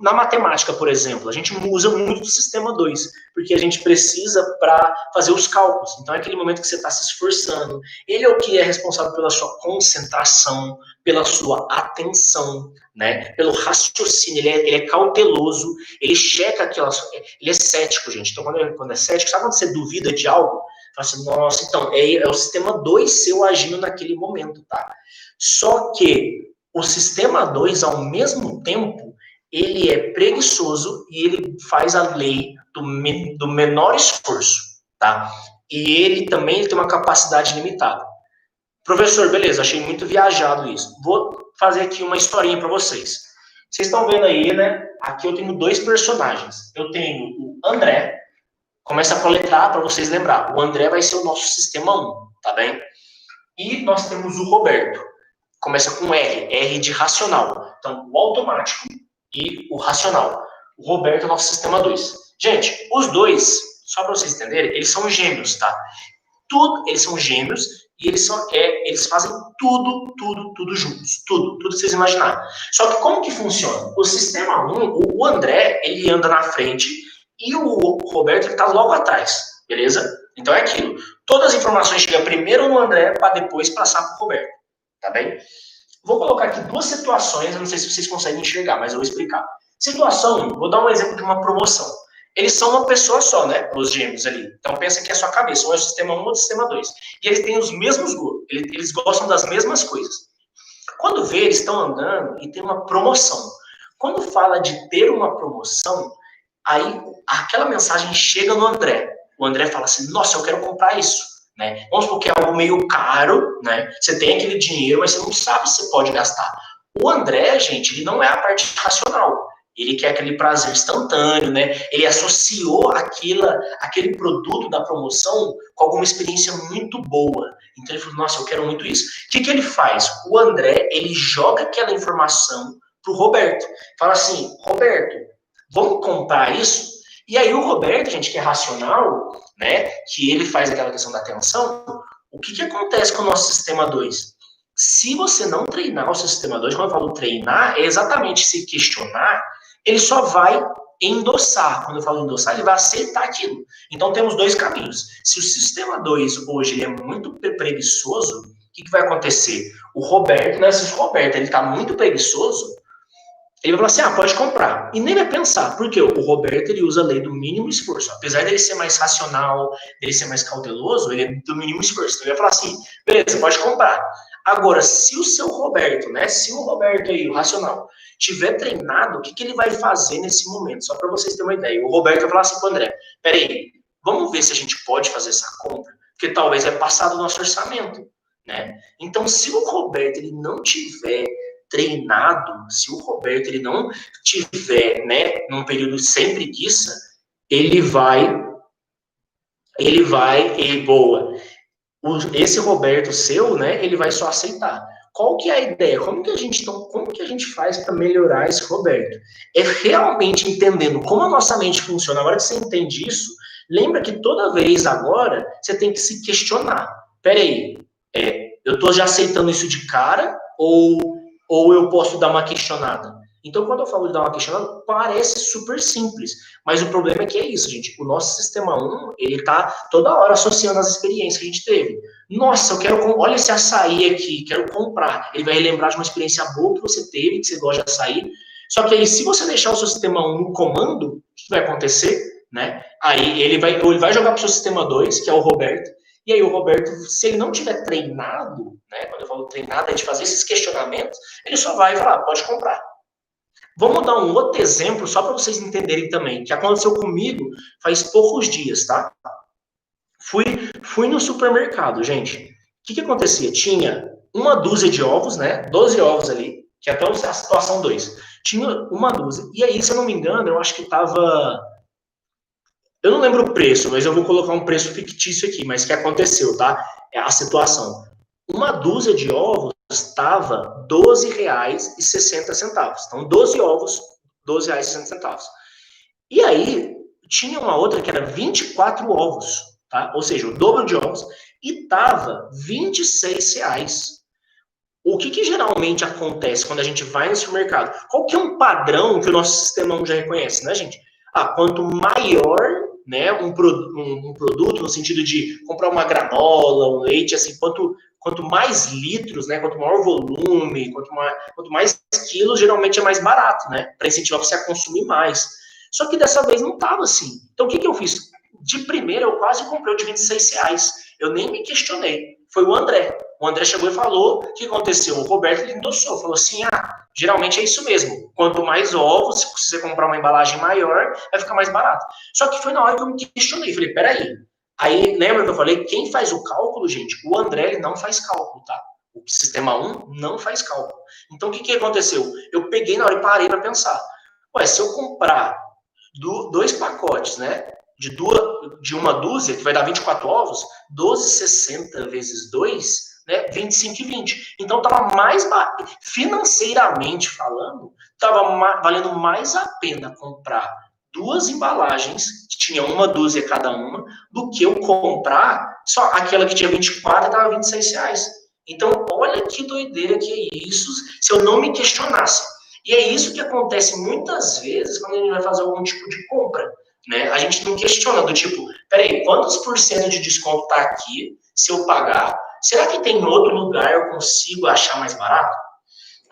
na matemática, por exemplo, a gente usa muito o sistema 2, porque a gente precisa para fazer os cálculos. Então, é aquele momento que você está se esforçando. Ele é o que é responsável pela sua concentração, pela sua atenção, né? Pelo raciocínio. Ele é cauteloso, ele checa aquelas... Ele é cético, gente. Então, quando é cético, sabe quando você duvida de algo? Fala assim, nossa, então, é o sistema 2 seu agindo naquele momento, tá? Só que o sistema 2, ao mesmo tempo, ele é preguiçoso e ele faz a lei do menor esforço, tá? E ele também tem uma capacidade limitada. Professor, beleza, achei muito viajado isso. Vou fazer aqui uma historinha para vocês. Vocês estão vendo aí, né? Aqui eu tenho dois personagens. Eu tenho o André, começa a coletrar para vocês lembrar. O André vai ser o nosso sistema 1, tá bem? E nós temos o Roberto. Começa com R de racional. Então, o automático e o racional. O Roberto é o nosso sistema 2. Gente, os dois, só para vocês entenderem, eles são gêmeos, tá? Eles são gêmeos e eles fazem tudo juntos. Tudo que vocês imaginarem. Só que como que funciona? O sistema 1, o André, ele anda na frente e o Roberto, ele tá logo atrás, beleza? Então é aquilo. Todas as informações chegam primeiro no André para depois passar para o Roberto. Tá bem? Vou colocar aqui duas situações, eu não sei se vocês conseguem enxergar, mas eu vou explicar. Situação 1, vou dar um exemplo de uma promoção. Eles são uma pessoa só, né? Os gêmeos ali. Então pensa que é a sua cabeça, um é o sistema 1 ou o sistema 2. E eles têm os mesmos gostos, eles gostam das mesmas coisas. Quando vê, eles estão andando e tem uma promoção. Quando fala de ter uma promoção, aí aquela mensagem chega no André. O André fala assim, nossa, eu quero comprar isso. Né? Vamos supor que é algo meio caro, né? Você tem aquele dinheiro, mas você não sabe se você pode gastar. O André, gente, ele não é a parte racional. Ele quer aquele prazer instantâneo, né? Ele associou aquele produto da promoção com alguma experiência muito boa. Então ele falou, nossa, eu quero muito isso. O que ele faz? O André, ele joga aquela informação pro Roberto. Fala assim, Roberto, vamos comprar isso? E aí o Roberto, gente, que é racional, né, que ele faz aquela questão da atenção, o que acontece com o nosso sistema 2? Se você não treinar o seu sistema 2, quando eu falo treinar, é exatamente se questionar, ele só vai endossar. Quando eu falo endossar, ele vai aceitar aquilo. Então temos dois caminhos. Se o sistema 2 hoje ele é muito preguiçoso, o que vai acontecer? O Roberto, né, se o Roberto ele está muito preguiçoso, ele vai falar assim, pode comprar. E nem vai pensar, porque o Roberto, ele usa a lei do mínimo esforço. Apesar dele ser mais racional, dele ser mais cauteloso, ele é do mínimo esforço. Então ele vai falar assim, beleza, pode comprar. Agora, se o seu Roberto, né, se o Roberto aí, o racional, tiver treinado, o que ele vai fazer nesse momento? Só para vocês terem uma ideia. O Roberto vai falar assim pro André, peraí, vamos ver se a gente pode fazer essa compra, porque talvez é passado o nosso orçamento, né? Então, se o Roberto, ele não tiver treinado, se o Roberto ele não tiver, né, num período sem preguiça, esse Roberto seu, né, ele vai só aceitar. Qual que é a ideia? Como que a gente faz para melhorar esse Roberto? É realmente entendendo como a nossa mente funciona. Agora que você entende isso, lembra que toda vez agora você tem que se questionar. Peraí, eu estou já aceitando isso de cara ou eu posso dar uma questionada? Então, quando eu falo de dar uma questionada, parece super simples. Mas o problema é que é isso, gente. O nosso sistema 1, ele tá toda hora associando as experiências que a gente teve. Nossa, olha esse açaí aqui, quero comprar. Ele vai relembrar de uma experiência boa que você teve, que você gosta de açaí. Só que aí, se você deixar o seu sistema 1 no comando, o que vai acontecer? Né? Aí ele vai jogar para o seu sistema 2, que é o Roberto. E aí o Roberto, se ele não tiver treinado, né, quando eu falo treinado, é de fazer esses questionamentos, ele só vai falar, pode comprar. Vamos dar um outro exemplo, só para vocês entenderem também, que aconteceu comigo faz poucos dias, tá? Fui no supermercado, gente. O que acontecia? Tinha uma dúzia de ovos, né? 12 ovos ali, que até a situação 2. Tinha uma dúzia. E aí, se eu não me engano, eu acho que tava... Eu não lembro o preço, mas eu vou colocar um preço fictício aqui, mas que aconteceu, tá? É a situação. Uma dúzia de ovos estava R$ 12,60. Então, 12 ovos, R$ 12,60. E aí, tinha uma outra que era 24 ovos, tá? Ou seja, o dobro de ovos, e estava R$ 26. O que geralmente acontece quando a gente vai no supermercado? Qual que é um padrão que o nosso sistema já reconhece, né, gente? Quanto maior, né, um produto, no sentido de comprar uma granola, um leite, assim, quanto mais litros, né, quanto maior o volume, quanto mais quilos, geralmente é mais barato, né, para incentivar você a consumir mais. Só que dessa vez não estava assim. Então, o que eu fiz? De primeira, eu quase comprei o de R$ 26. Eu nem me questionei. Foi o André. O André chegou e falou o que aconteceu. O Roberto ele endossou, falou assim: geralmente é isso mesmo. Quanto mais ovos, se você comprar uma embalagem maior, vai ficar mais barato. Só que foi na hora que eu me questionei. Falei: peraí. Aí, lembra que eu falei? Quem faz o cálculo, gente? O André ele não faz cálculo, tá? O sistema 1 não faz cálculo. Então, o que aconteceu? Eu peguei na hora e parei para pensar. Ué, se eu comprar 2 pacotes, né? De uma dúzia, que vai dar 24 ovos, 12,60 vezes 2, né? 25,20. Então, estava mais financeiramente falando, estava valendo mais a pena comprar 2 embalagens, que tinha uma dúzia cada uma, do que eu comprar só aquela que tinha 24 e estava R$ 26. Então, olha que doideira que é isso, se eu não me questionasse. E é isso que acontece muitas vezes quando a gente vai fazer algum tipo de compra. Né? A gente não questiona do tipo, peraí, quantos por cento de desconto está aqui se eu pagar? Será que tem outro lugar eu consigo achar mais barato?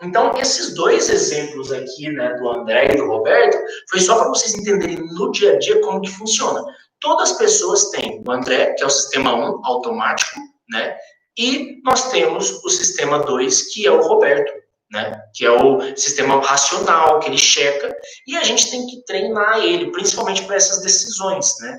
Então, esses 2 exemplos aqui, né, do André e do Roberto, foi só para vocês entenderem no dia a dia como que funciona. Todas as pessoas têm o André, que é o sistema 1 automático, né? E nós temos o sistema 2, que é o Roberto, né? Que é o sistema racional, que ele checa, e a gente tem que treinar ele, principalmente para essas decisões, né?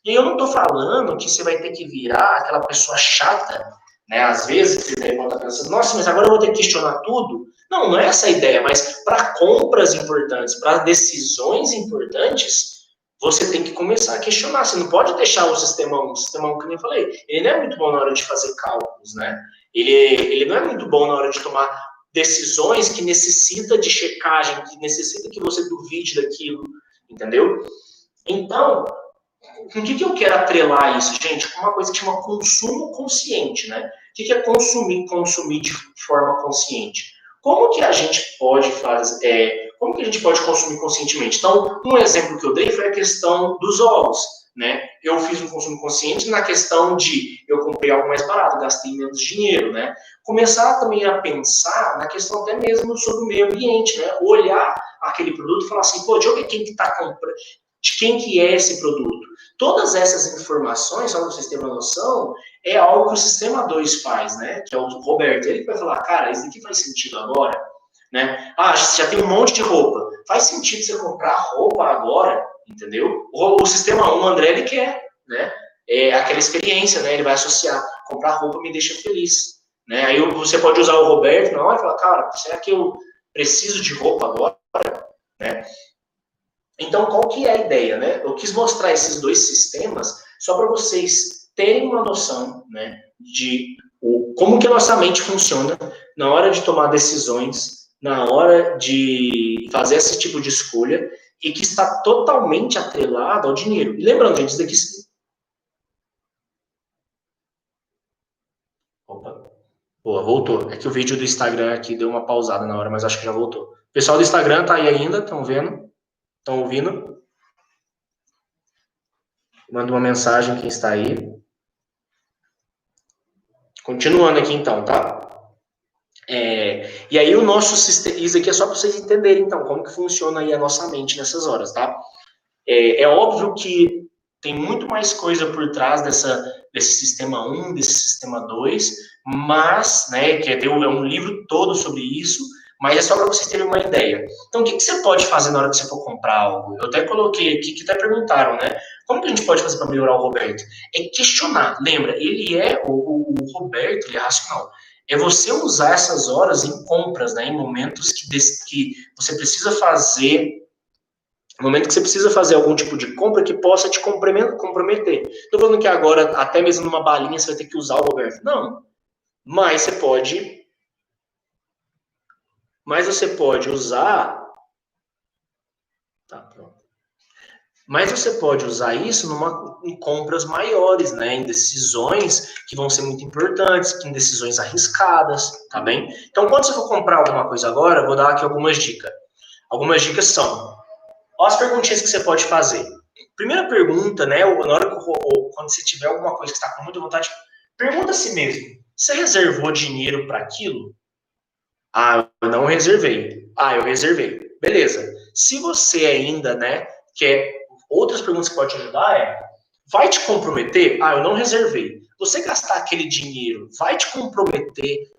E eu não estou falando que você vai ter que virar aquela pessoa chata, né? Às vezes você deve estar pensando, nossa, mas agora eu vou ter que questionar tudo. Não, não é essa a ideia, mas para compras importantes, para decisões importantes, você tem que começar a questionar. Você não pode deixar o sistema 1. O sistema 1, que nem eu falei, ele não é muito bom na hora de fazer cálculos, né? Ele não é muito bom na hora de tomar decisões que necessita de checagem, que necessita que você duvide daquilo, entendeu? Então, com o que eu quero atrelar isso, gente? Com uma coisa que chama consumo consciente, né? O que é consumir de forma consciente? Como que a gente pode fazer, como que a gente pode consumir conscientemente? Então, um exemplo que eu dei foi a questão dos ovos, né? Eu fiz um consumo consciente na questão de eu comprei algo mais barato, gastei menos dinheiro, né? Começar também a pensar na questão até mesmo sobre o meio ambiente, né? Olhar aquele produto e falar assim, pô, deixa eu ver quem que tá comprando, de quem que é esse produto. Todas essas informações, só para vocês terem uma noção, é algo que o sistema 2 faz, né? Que é o Roberto. Ele vai falar, cara, isso aqui faz sentido agora, né? Você já tem um monte de roupa. Faz sentido você comprar roupa agora, entendeu? O sistema 1, o André, ele quer, né? É aquela experiência, né? Ele vai associar. Comprar roupa me deixa feliz, né? Aí você pode usar o Roberto na hora e falar, cara, será que eu preciso de roupa agora, né? Então, qual que é a ideia, né? Eu quis mostrar esses 2 sistemas só para vocês terem uma noção, né, de como que a nossa mente funciona na hora de tomar decisões, na hora de fazer esse tipo de escolha e que está totalmente atrelado ao dinheiro. E lembrando, gente, isso daqui... Opa, boa, voltou. É que o vídeo do Instagram aqui deu uma pausada na hora, mas acho que já voltou. O pessoal do Instagram tá aí ainda? Estão vendo? Estão ouvindo? Manda uma mensagem quem está aí. Continuando aqui então, tá? E aí o nosso sistema, isso aqui é só para vocês entenderem então como que funciona aí a nossa mente nessas horas, tá? É óbvio que tem muito mais coisa por trás desse sistema 1, desse sistema 2, mas, né, é um livro todo sobre isso, mas é só para vocês terem uma ideia. Então, o que você pode fazer na hora que você for comprar algo? Eu até coloquei aqui, que até perguntaram, né? Como que a gente pode fazer para melhorar o Roberto? É questionar. Lembra, o Roberto, ele é racional. É você usar essas horas em compras, né, em momentos que você precisa fazer no momento que você precisa fazer algum tipo de compra que possa te comprometer. Estou falando que agora, até mesmo numa balinha, você vai ter que usar o Roberto. Não. Mas você pode. Mas você pode usar. Tá, pronto. Mas você pode usar isso em compras maiores, né? Em decisões que vão ser muito importantes, em decisões arriscadas, tá bem? Então, quando você for comprar alguma coisa agora, eu vou dar aqui algumas dicas. Algumas dicas são, olha as perguntinhas que você pode fazer. Primeira pergunta, né? Na hora que, quando você tiver alguma coisa que está com muita vontade, pergunta a si mesmo: você reservou dinheiro para aquilo? Ah, eu não reservei. Ah, eu reservei. Beleza. Se você ainda, né, quer outras perguntas que pode te ajudar vai te comprometer? Ah, eu não reservei. Você gastar aquele dinheiro vai te comprometer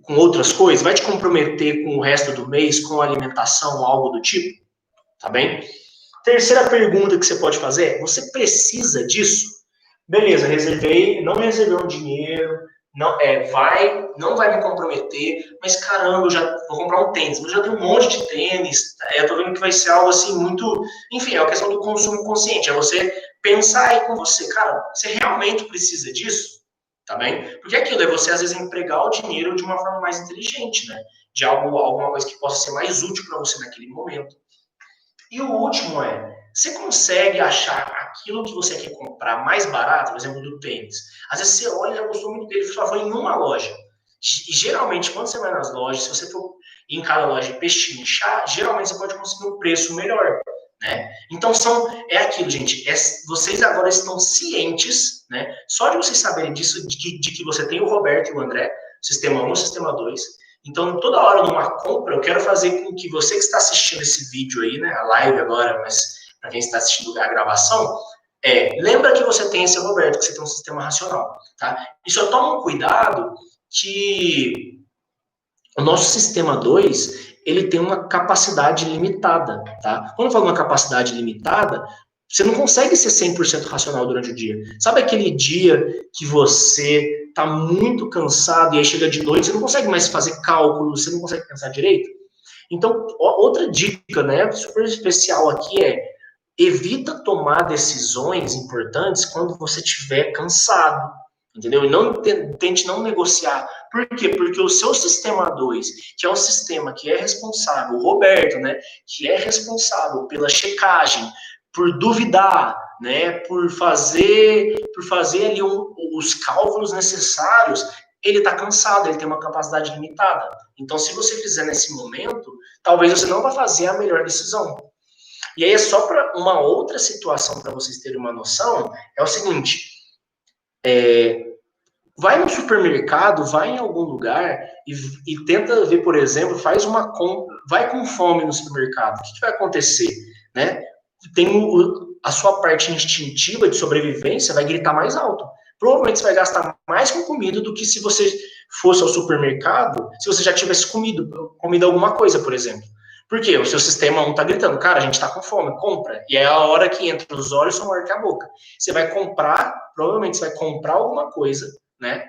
com outras coisas? Vai te comprometer com o resto do mês, com alimentação, algo do tipo? Tá bem? Terceira pergunta que você pode fazer é: você precisa disso? Beleza, reservei, não reservei um dinheiro, não vai me comprometer, mas caramba, eu já vou comprar um tênis, mas eu já tenho um monte de tênis, eu tô vendo que vai ser algo assim muito, enfim, é a questão do consumo consciente, é você pensar aí com você, cara, você realmente precisa disso? Tá bem? Porque aquilo é você às vezes empregar o dinheiro de uma forma mais inteligente, né? De alguma coisa que possa ser mais útil para você naquele momento. E o último você consegue achar aquilo que você quer comprar mais barato, por exemplo, do tênis. Às vezes você olha e já gostou muito dele, só foi em uma loja. E geralmente, quando você vai nas lojas, se você for em cada loja pechinchar, geralmente você pode conseguir um preço melhor. Né? Então é aquilo, gente. Vocês agora estão cientes, né? Só de vocês saberem disso, de que você tem o Roberto e o André, sistema 1 e sistema 2. Então, toda hora numa compra, eu quero fazer com que você que está assistindo esse vídeo aí, né, a live agora, mas para quem está assistindo a gravação, lembra que você tem esse Roberto, que você tem um sistema racional, tá? E só toma um cuidado que o nosso sistema 2, ele tem uma capacidade limitada, tá? Quando eu falo uma capacidade limitada, você não consegue ser 100% racional durante o dia. Sabe aquele dia que você tá muito cansado e aí chega de noite, você não consegue mais fazer cálculos, você não consegue pensar direito? Então, outra dica, né, super especial aqui evita tomar decisões importantes quando você estiver cansado, entendeu? E não tente não negociar. Por quê? Porque o seu sistema 2, que é um sistema que é responsável, o Roberto, né, que é responsável pela checagem, por duvidar, né, por fazer ali os cálculos necessários, ele está cansado, ele tem uma capacidade limitada. Então, se você fizer nesse momento, talvez você não vá fazer a melhor decisão. E aí, só para uma outra situação, para vocês terem uma noção, é o seguinte: vai no supermercado, vai em algum lugar e tenta ver, por exemplo, faz uma compra, vai com fome no supermercado. O que vai acontecer? Né? Tem a sua parte instintiva de sobrevivência vai gritar mais alto. Provavelmente você vai gastar mais com comida do que se você fosse ao supermercado, se você já tivesse comido alguma coisa, por exemplo. Porque o seu sistema 1 tá gritando, cara, a gente tá com fome, compra. E é a hora que entra os olhos são maior que a boca. Você vai comprar, provavelmente você vai comprar alguma coisa, né?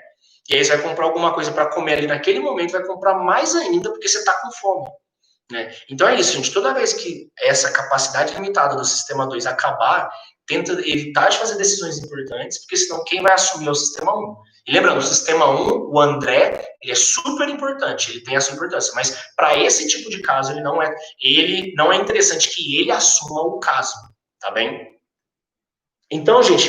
E aí você vai comprar alguma coisa para comer ali naquele momento, vai comprar mais ainda porque você tá com fome. Né? Então é isso, gente. Toda vez que essa capacidade limitada do sistema 2 acabar, tenta evitar de fazer decisões importantes, porque senão quem vai assumir é o sistema 1. E lembrando, o sistema 1, o André, ele é super importante, ele tem a sua importância, mas para esse tipo de caso, ele não é interessante que ele assuma o caso, tá bem? Então, gente,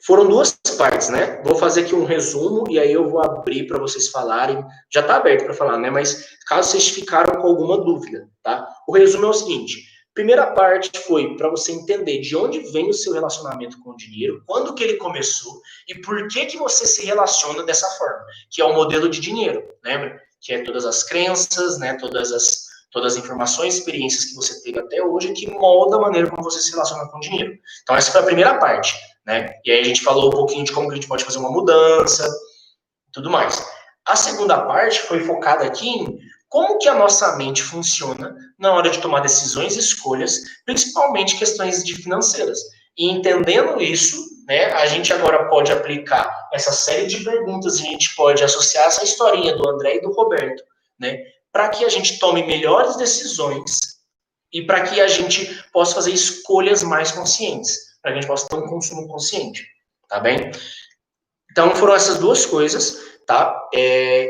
foram duas partes, né? Vou fazer aqui um resumo e aí eu vou abrir para vocês falarem. Já está aberto para falar, né? Mas caso vocês ficaram com alguma dúvida, tá? O resumo é o seguinte: primeira parte foi para você entender de onde vem o seu relacionamento com o dinheiro, quando que ele começou e por que que você se relaciona dessa forma, que é o modelo de dinheiro, lembra? Que é todas as crenças, né? Todas as informações, experiências que você teve até hoje que molda a maneira como você se relaciona com o dinheiro. Então, essa foi a primeira parte, né? E aí a gente falou um pouquinho de como a gente pode fazer uma mudança, tudo mais. A segunda parte foi focada aqui em como que a nossa mente funciona na hora de tomar decisões e escolhas, principalmente questões de financeiras. E entendendo isso, né, a gente agora pode aplicar essa série de perguntas, a gente pode associar essa historinha do André e do Roberto, né, para que a gente tome melhores decisões e para que a gente possa fazer escolhas mais conscientes, para que a gente possa ter um consumo consciente, tá bem? Então foram essas duas coisas, tá?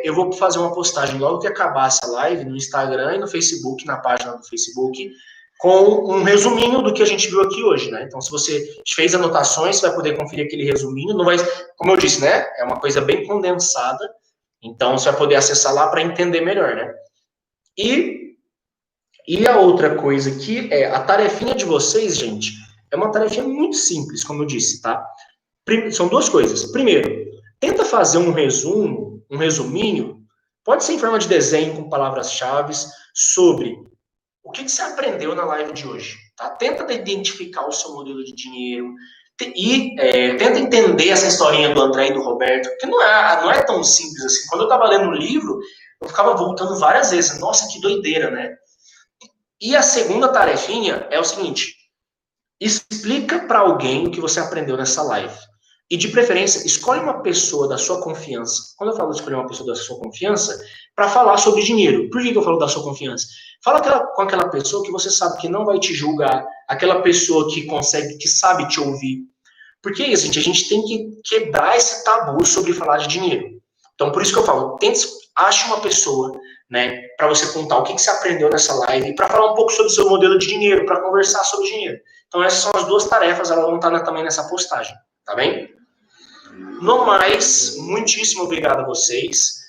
Eu vou fazer uma postagem logo que acabar essa live no Instagram e no Facebook, na página do Facebook, com um resuminho do que a gente viu aqui hoje, né? Então, se você fez anotações, você vai poder conferir aquele resuminho. Não vai, como eu disse, né? É uma coisa bem condensada. Então, você vai poder acessar lá para entender melhor, né? E a outra coisa aqui é a tarefinha de vocês, gente, é uma tarefinha muito simples, como eu disse, tá? São duas coisas. Primeiro, tenta fazer um resumo, um resuminho, pode ser em forma de desenho com palavras-chave, sobre o que você aprendeu na live de hoje, tá? Tenta identificar o seu modelo de dinheiro e tenta entender essa historinha do André e do Roberto, porque não é tão simples assim. Quando eu estava lendo o livro, eu ficava voltando várias vezes. Nossa, que doideira, né? E a segunda tarefinha é o seguinte: explica para alguém o que você aprendeu nessa live. E, de preferência, escolhe uma pessoa da sua confiança. Quando eu falo de escolher uma pessoa da sua confiança, para falar sobre dinheiro. Por que eu falo da sua confiança? Fala com aquela pessoa que você sabe que não vai te julgar, aquela pessoa que consegue, que sabe te ouvir. Porque é isso, gente, a gente tem que quebrar esse tabu sobre falar de dinheiro. Então, por isso que eu falo, ache uma pessoa, né, para você contar o que você aprendeu nessa live, para falar um pouco sobre o seu modelo de dinheiro, para conversar sobre dinheiro. Então, essas são as duas tarefas, elas vão estar também nessa postagem, tá bem? No mais, muitíssimo obrigado a vocês.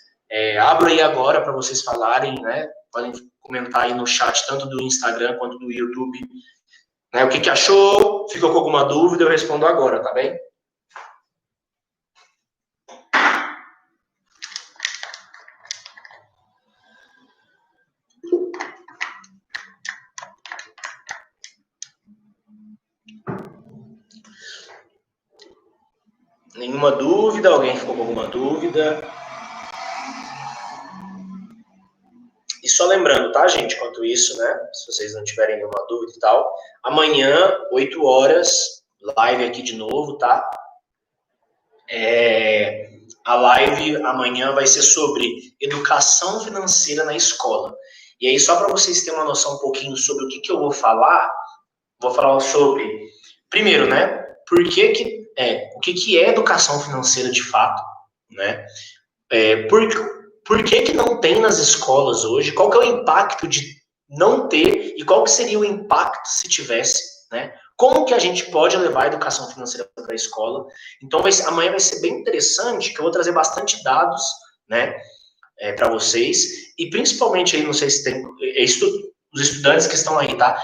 Abro aí agora para vocês falarem, né? Podem comentar aí no chat, tanto do Instagram quanto do YouTube. Né, o que achou? Ficou com alguma dúvida? Eu respondo agora, tá bem? Nenhuma dúvida? Alguém ficou com alguma dúvida? E só lembrando, tá, gente? Enquanto isso, né? Se vocês não tiverem nenhuma dúvida e tal, amanhã, 8 horas, live aqui de novo, tá? A live amanhã vai ser sobre educação financeira na escola. E aí, só para vocês terem uma noção um pouquinho sobre o que eu vou falar sobre, primeiro, né? O que é educação financeira de fato, né? Por que não tem nas escolas hoje? Qual que é o impacto de não ter e qual que seria o impacto se tivesse, né? Como que a gente pode levar a educação financeira para a escola? Então, amanhã vai ser bem interessante, que eu vou trazer bastante dados, né, para vocês, e principalmente aí, não sei se tem os estudantes que estão aí, tá?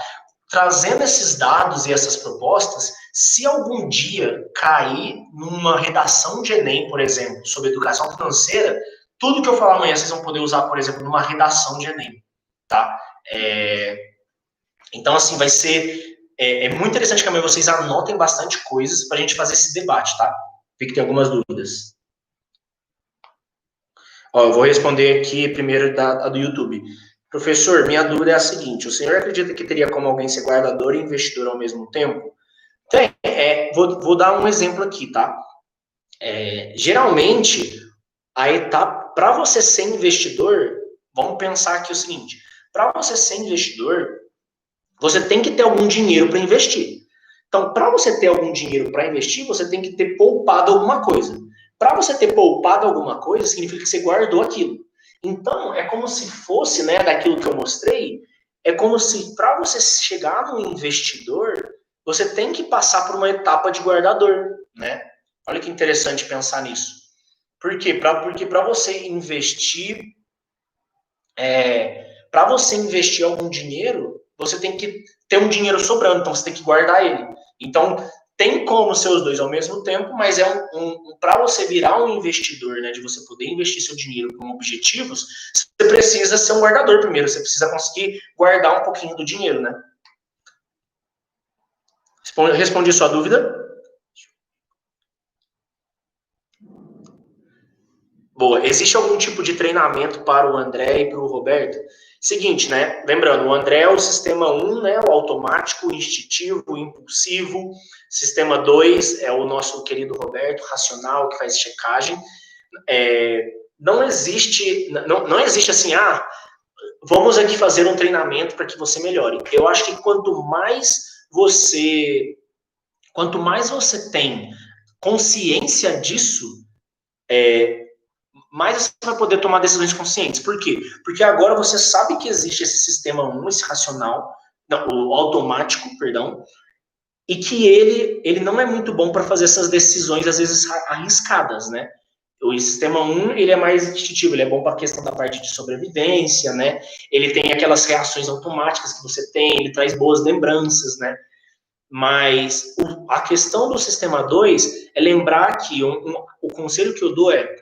Trazendo esses dados e essas propostas, se algum dia cair numa redação de Enem, por exemplo, sobre educação financeira, tudo que eu falar amanhã vocês vão poder usar, por exemplo, numa redação de Enem, tá? Então, assim, vai ser muito interessante que amanhã vocês anotem bastante coisas para a gente fazer esse debate, tá? Vi que tem algumas dúvidas. Ó, eu vou responder aqui primeiro a do YouTube. Professor, minha dúvida é a seguinte: o senhor acredita que teria como alguém ser guardador e investidor ao mesmo tempo? Tem. Vou dar um exemplo aqui, tá? Geralmente, a etapa, para você ser investidor, vamos pensar aqui o seguinte: para você ser investidor, você tem que ter algum dinheiro para investir. Então, para você ter algum dinheiro para investir, você tem que ter poupado alguma coisa. Para você ter poupado alguma coisa, significa que você guardou aquilo. Então, é como se fosse, né, daquilo que eu mostrei, é como se para você chegar no investidor, você tem que passar por uma etapa de guardador, né? Olha que interessante pensar nisso. Por quê? Porque para você investir, algum dinheiro, você tem que ter um dinheiro sobrando, então você tem que guardar ele. Então, tem como ser os dois ao mesmo tempo, mas para você virar um investidor, né, de você poder investir seu dinheiro com objetivos, você precisa ser um guardador primeiro, você precisa conseguir guardar um pouquinho do dinheiro, né? Respondi sua dúvida? Boa. Existe algum tipo de treinamento para o André e para o Roberto? Seguinte, né? Lembrando, o André é o sistema 1, né? O automático, o instintivo, o impulsivo. Sistema 2 é o nosso querido Roberto, racional, que faz checagem. Não existe assim, vamos aqui fazer um treinamento para que você melhore. Eu acho que quanto mais você tem consciência disso, mais você vai poder tomar decisões conscientes. Por quê? Porque agora você sabe que existe esse sistema 1, esse racional, não, o automático, perdão, e que ele não é muito bom para fazer essas decisões, às vezes, arriscadas, né? O sistema 1, ele é mais instintivo, ele é bom para a questão da parte de sobrevivência, né? Ele tem aquelas reações automáticas que você tem, ele traz boas lembranças, né? Mas a questão do sistema 2 é lembrar que o conselho que eu dou é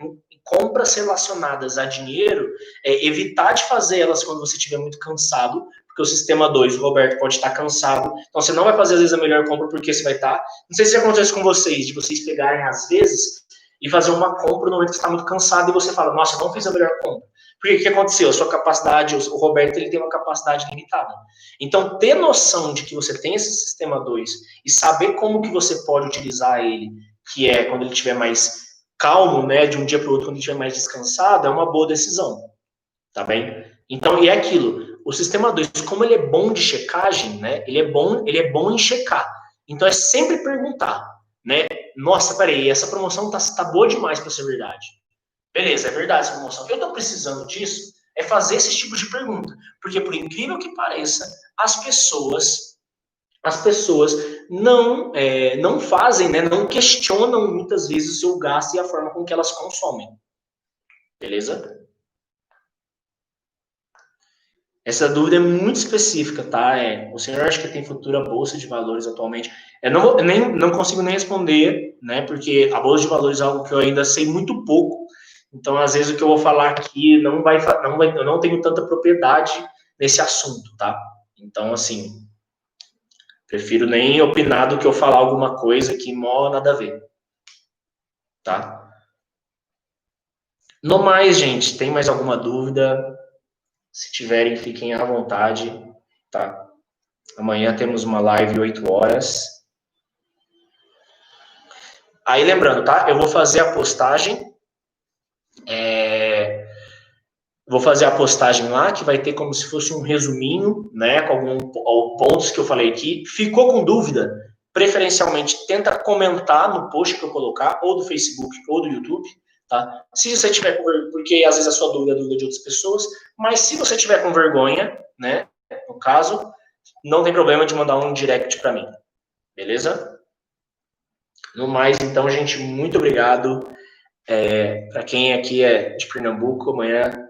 compras relacionadas a dinheiro, evitar de fazer elas quando você estiver muito cansado, porque o sistema 2, o Roberto, pode estar cansado, então você não vai fazer às vezes a melhor compra porque você vai estar. Não sei se acontece com vocês, de vocês pegarem às vezes e fazer uma compra no momento que você está muito cansado e você fala, nossa, eu não fiz a melhor compra. Porque o que aconteceu? A sua capacidade, o Roberto, ele tem uma capacidade limitada. Então, ter noção de que você tem esse sistema 2 e saber como que você pode utilizar ele, que é quando ele estiver mais calmo, né, de um dia para o outro, quando ele estiver mais descansado, é uma boa decisão, tá bem? Então, e é aquilo, o sistema 2, como ele é bom de checagem, né, ele é bom em checar. Então, é sempre perguntar, né, nossa, peraí, essa promoção tá boa demais para ser verdade. Beleza, é verdade essa promoção. Eu estou precisando disso, é fazer esse tipo de pergunta. Porque, por incrível que pareça, as pessoas não fazem, né, não questionam muitas vezes o seu gasto e a forma com que elas consomem. Beleza? Essa dúvida é muito específica, tá? O senhor acha que tem futura bolsa de valores atualmente? Eu não consigo nem responder, né? Porque a bolsa de valores é algo que eu ainda sei muito pouco. Então, às vezes, o que eu vou falar aqui eu não tenho tanta propriedade nesse assunto, tá? Então, assim, prefiro nem opinar do que eu falar alguma coisa que mó nada a ver, tá? No mais, gente, tem mais alguma dúvida? Se tiverem, fiquem à vontade, tá? Amanhã temos uma live 8 horas. Aí, lembrando, tá? Eu vou fazer a postagem. Vou fazer a postagem lá, que vai ter como se fosse um resuminho, né? Com alguns pontos que eu falei aqui. Ficou com dúvida? Preferencialmente, tenta comentar no post que eu colocar, ou do Facebook, ou do YouTube, tá? Se você tiver com vergonha, porque às vezes a sua dúvida é a dúvida de outras pessoas, mas se você tiver com vergonha, né? No caso, não tem problema de mandar um direct para mim, beleza? No mais, então, gente, muito obrigado. Para quem aqui é de Pernambuco, amanhã